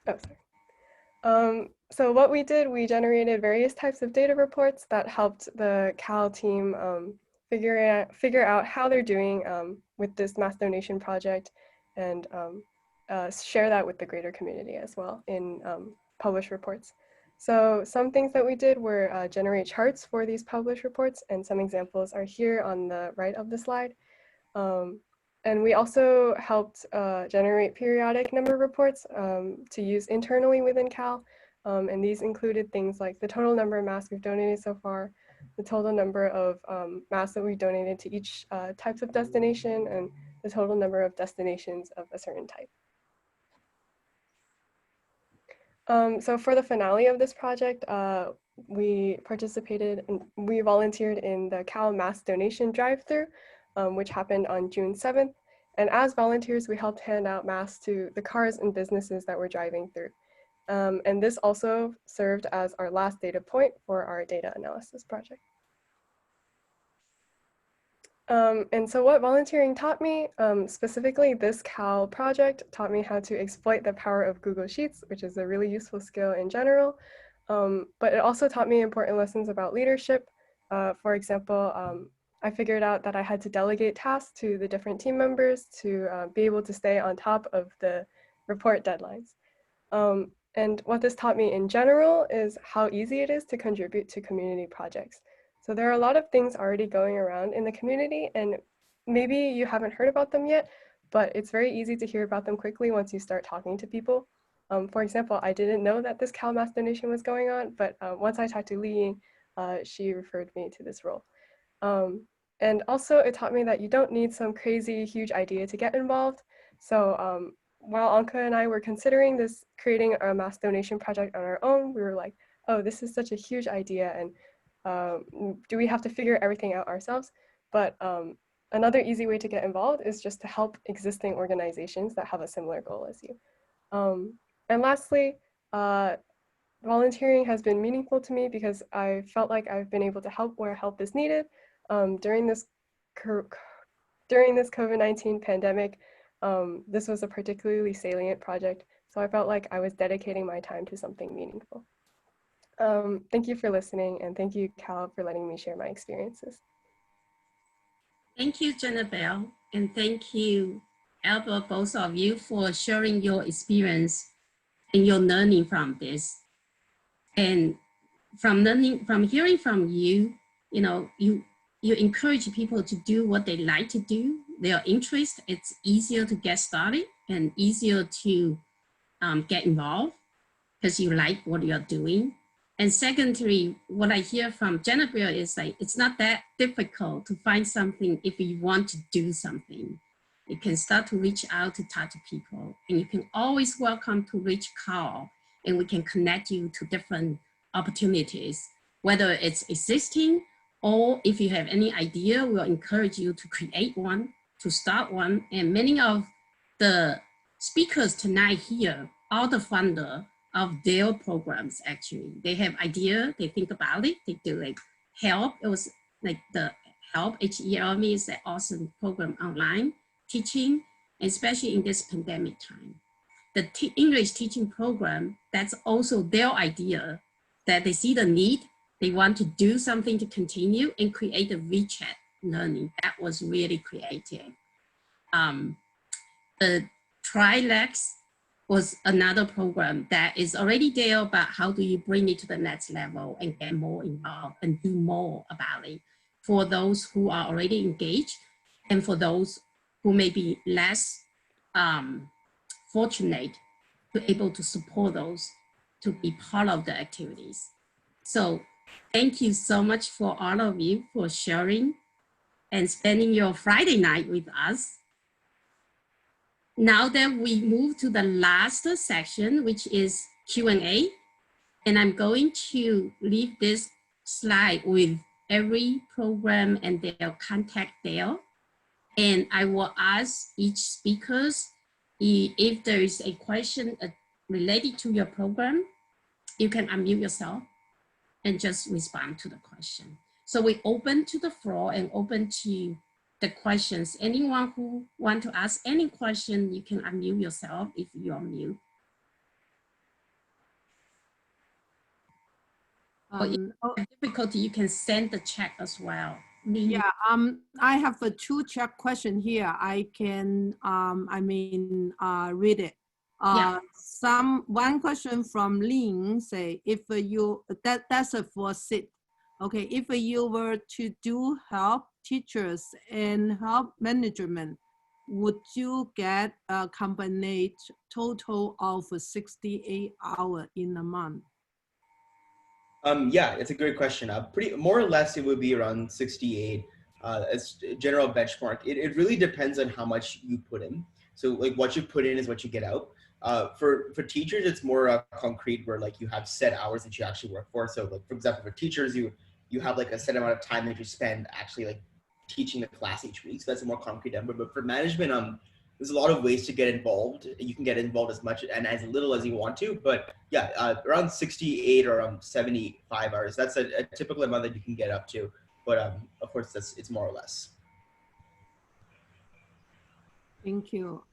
Oh, sorry. So what we did, we generated various types of data reports that helped the CAAL team figure out how they're doing with this mass donation project, and share that with the greater community as well in published reports. So some things that we did were generate charts for these published reports, and some examples are here on the right of the slide. And we also helped generate periodic number reports to use internally within CAAL. And these included things like the total number of masks we've donated so far, the total number of masks that we donated to each types of destination, and the total number of destinations of a certain type. So for the finale of this project, we volunteered in the CAAL Mass Donation Drive-Thru, which happened on June 7th. And as volunteers, we helped hand out masks to the cars and businesses that we're driving through. And this also served as our last data point for our data analysis project. And so what volunteering taught me, specifically this CAAL project taught me how to exploit the power of Google Sheets, which is a really useful skill in general. But it also taught me important lessons about leadership. For example, I figured out that I had to delegate tasks to the different team members to be able to stay on top of the report deadlines. And what this taught me in general is how easy it is to contribute to community projects. So there are a lot of things already going around in the community, and maybe you haven't heard about them yet, but it's very easy to hear about them quickly once you start talking to people. For example, I didn't know that this CAAL mass donation was going on, but once I talked to Li Ying, she referred me to this role. And also it taught me that you don't need some crazy huge idea to get involved. So while Anka and I were considering creating a mass donation project on our own, we were like, oh, this is such a huge idea, and do we have to figure everything out ourselves? But another easy way to get involved is just to help existing organizations that have a similar goal as you. And lastly, volunteering has been meaningful to me because I felt like I've been able to help where help is needed. During this COVID-19 pandemic, this was a particularly salient project, so I felt like I was dedicating my time to something meaningful. Thank you for listening, and thank you, CAAL, for letting me share my experiences. Thank you, Jennifer, and thank you, Albert, both of you, for sharing your experience and your learning from this. And from hearing from you, you encourage people to do what they like to do, their interest. It's easier to get started and easier to get involved because you like what you're doing. And secondly, what I hear from Jennifer is like, it's not that difficult to find something if you want to do something. You can start to reach out to talk to people, and you can always welcome to reach CAAL, and we can connect you to different opportunities, whether it's existing or if you have any idea, we'll encourage you to create one, to start one. And many of the speakers tonight here are the funder of their programs. Actually, they have idea, they think about it, they do like help. It was like the help, HELM is an awesome program online teaching, especially in this pandemic time. The English teaching program, that's also their idea, that they see the need, they want to do something to continue and create a WeChat learning. That was really creative. The Trilex was another program that is already there, but how do you bring it to the next level and get more involved and do more about it for those who are already engaged and for those who may be less fortunate to be able to support those to be part of the activities. So thank you so much for all of you for sharing and spending your Friday night with us. Now that we move to the last section, which is Q&A, and I'm going to leave this slide with every program and their contact there. And I will ask each speakers if there is a question related to your program, you can unmute yourself and just respond to the question. So we open to the floor and open to the questions. Anyone who want to ask any question, you can unmute yourself if you're mute. Or if you have difficulty, you can send the chat as well. Yeah, I have a two chat question here. I can, read it. Yeah. One question from Lin say, if you, that's for Sid. Okay, if you were to do help teachers and help management, would you get a combined total of 68 hours in a month? Yeah, it's a great question. More or less, it would be around 68 as a general benchmark. It really depends on how much you put in. So like what you put in is what you get out. For teachers, it's more concrete, where like you have set hours that you actually work for. So like, for example, for teachers, you have like a set amount of time that you spend actually like teaching the class each week. So that's a more concrete number. But for management, there's a lot of ways to get involved. You can get involved as much and as little as you want to, but yeah, around 68 or 75 hours. That's a typical amount that you can get up to. But of course, it's more or less. Thank you.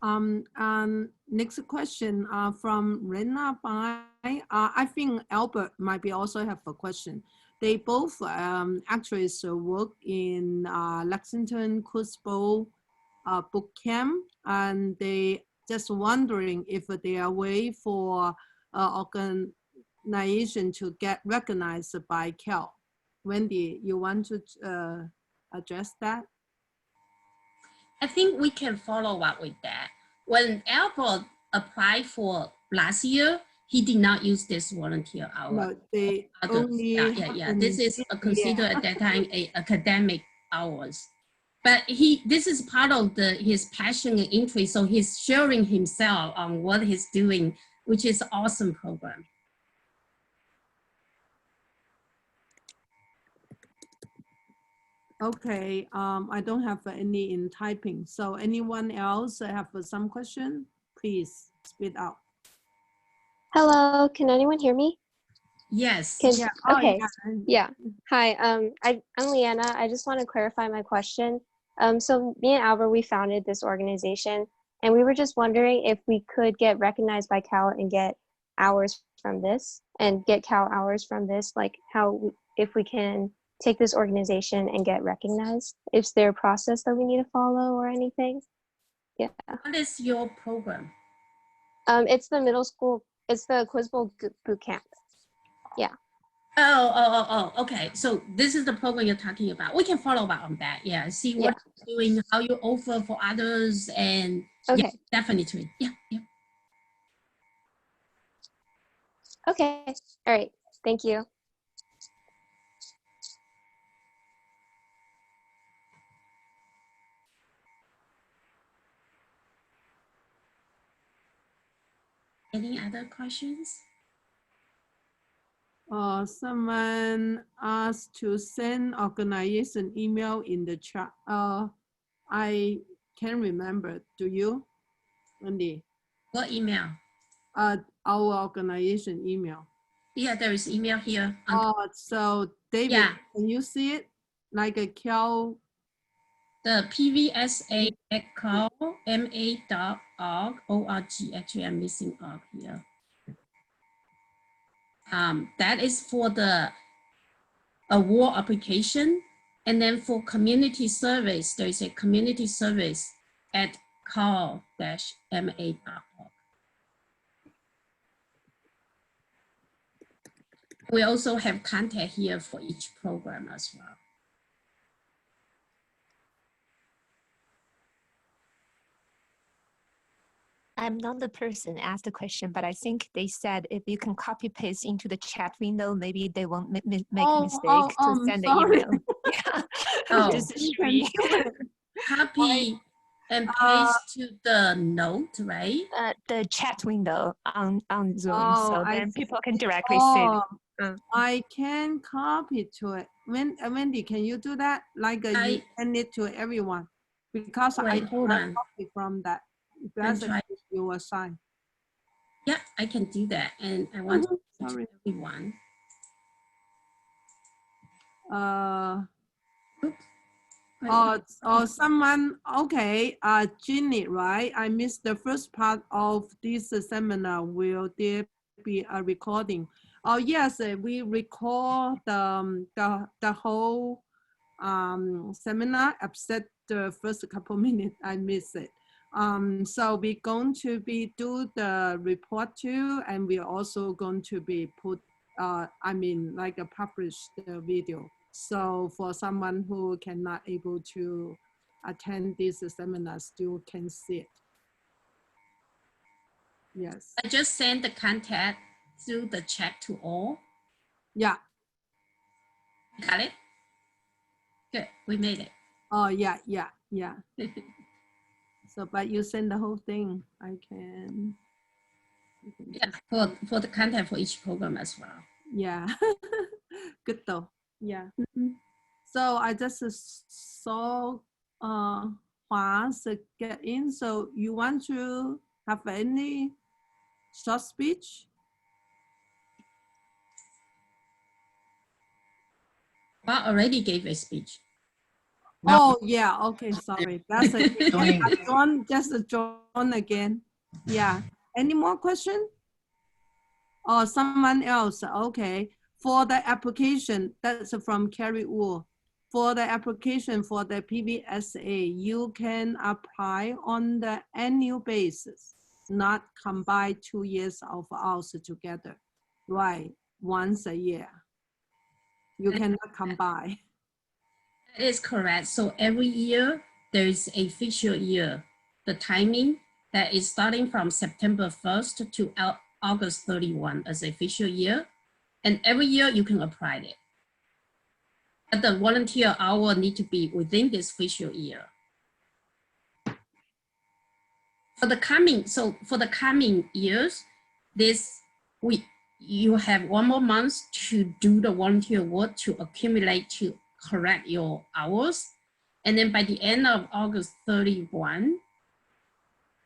Next question from Rena Bai. I think Albert might be also have a question. They both actually work in Lexington Crucible boot camp, and they just wondering if there are a way for organization to get recognized by CAAL. Wendy, you want to address that? I think we can follow up with that. When Albert applied for last year, he did not use this volunteer hour. No, they only This is considered at that time academic hours. But this is part of his passion and interest. So he's sharing himself on what he's doing, which is awesome program. Okay, I don't have any in typing. So anyone else have some question? Please speak out. Hello, can anyone hear me? Yes. Yeah. Okay. Oh, yeah. Hi, I'm Leanna. I just want to clarify my question. So me and Albert, we founded this organization, and we were just wondering if we could get recognized by CAAL and get hours from this, and get CAAL hours from this, like if we can take this organization and get recognized. Is there a process that we need to follow or anything? Yeah. What is your program? It's the middle school. It's the Quizbowl boot camp. Yeah. Oh, okay. So this is the program you're talking about. We can follow up on that. Yeah. See what you're doing, how you offer for others, and okay. Yeah, definitely. Yeah. Okay. All right. Thank you. Any other questions? Someone asked to send organization email in the chat. I can't remember. Do you, Wendy? What email? Our organization email. Yeah, there is email here. So David, can you see it? Like a CAAL. The PVSA at caalma.org. Actually, I'm missing org here. That is for the award application. And then for community service, there is a community service at caal-ma.org. We also have contact here for each program as well. I'm not the person asked the question, but I think they said if you can copy paste into the chat window, maybe they won't make a mistake to send the email. Yeah. This is copy and paste to the note, right? The chat window on Zoom, so then people can directly see it. I can copy to it. Wendy, can you do that? Like you send it to everyone, because I cannot copy from that. That's your sign. Yeah, I can do that, and I want to to everyone. Someone, okay, Ginny, right? I missed the first part of this seminar. Will there be a recording? Oh yes, we record the whole seminar except the first couple minutes. I missed it. So we're going to be do the report too, and we're also going to be put, like a publish the video. So for someone who cannot able to attend this seminar, still can see it. Yes. I just sent the contact through the chat to all. Yeah. Got it? Good, we made it. Oh, yeah. So, but you send the whole thing. I can. Yeah, for the content for each program as well. Yeah, good though. Yeah. So I just saw fast get in. So you want to have any short speech? I already gave a speech. Oh yeah, okay, sorry. That's a John, just a John again. Yeah. Any more question? Or someone else? Okay. For the application, that's from Carrie Wu. For the application for the PVSA, you can apply on the annual basis, not combine 2 years of ours together. Right, once a year. You cannot combine. That is correct. So every year, there is a fiscal year. The timing that is starting from September 1st to August 31 as a fiscal year. And every year you can apply it. But the volunteer hour need to be within this fiscal year. For the coming years, you have 1 more month to do the volunteer work to accumulate to correct your hours. And then by the end of August 31,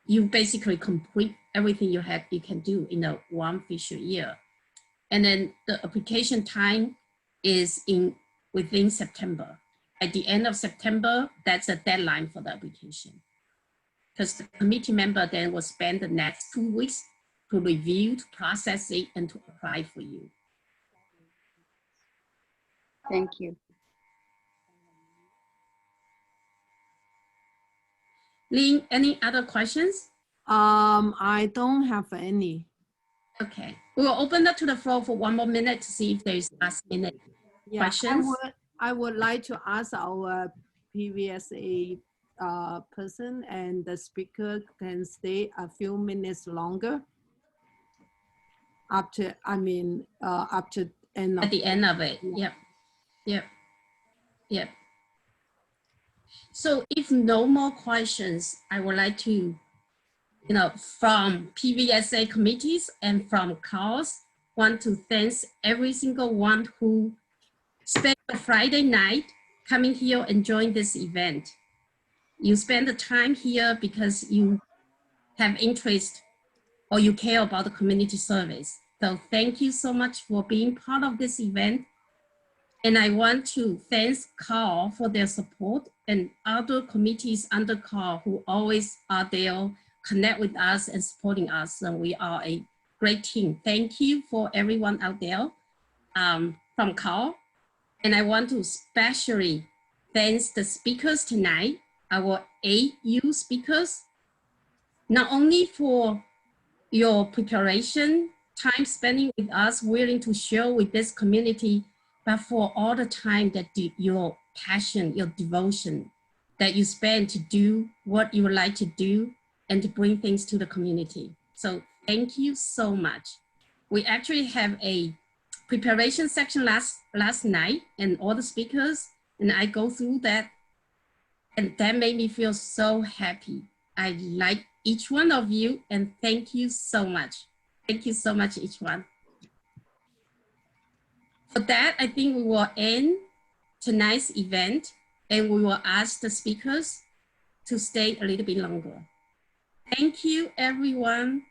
you basically complete everything you can do in a 1 fiscal year. And then the application time is within September. At the end of September, that's a deadline for the application. Because the committee member then will spend the next 2 weeks to review, to process it, and to apply for you. Thank you. Lynn, any other questions? I don't have any. Okay, we will open up to the floor for 1 more minute to see if there's last minute questions. I would like to ask our PVSA person and the speaker can stay a few minutes longer after, after end of at the end of it. Yep. So if no more questions, I would like to, from PVSA committees and from CAALs, want to thank every single one who spent a Friday night coming here and join this event. You spend the time here because you have interest or you care about the community service. So thank you so much for being part of this event. And I want to thank CAAL for their support and other committees under CAAL who always are there, connect with us and supporting us. And we are a great team. Thank you for everyone out there from CAAL. And I want to especially thank the speakers tonight, our 8U speakers, not only for your preparation, time spending with us, willing to share with this community, but for all the time that your passion, your devotion, that you spend to do what you would like to do and to bring things to the community. So thank you so much. We actually have a preparation section last night and all the speakers, and I go through that, and that made me feel so happy. I like each one of you, and thank you so much. Thank you so much, each one. For that, I think we will end tonight's event, and we will ask the speakers to stay a little bit longer. Thank you, everyone.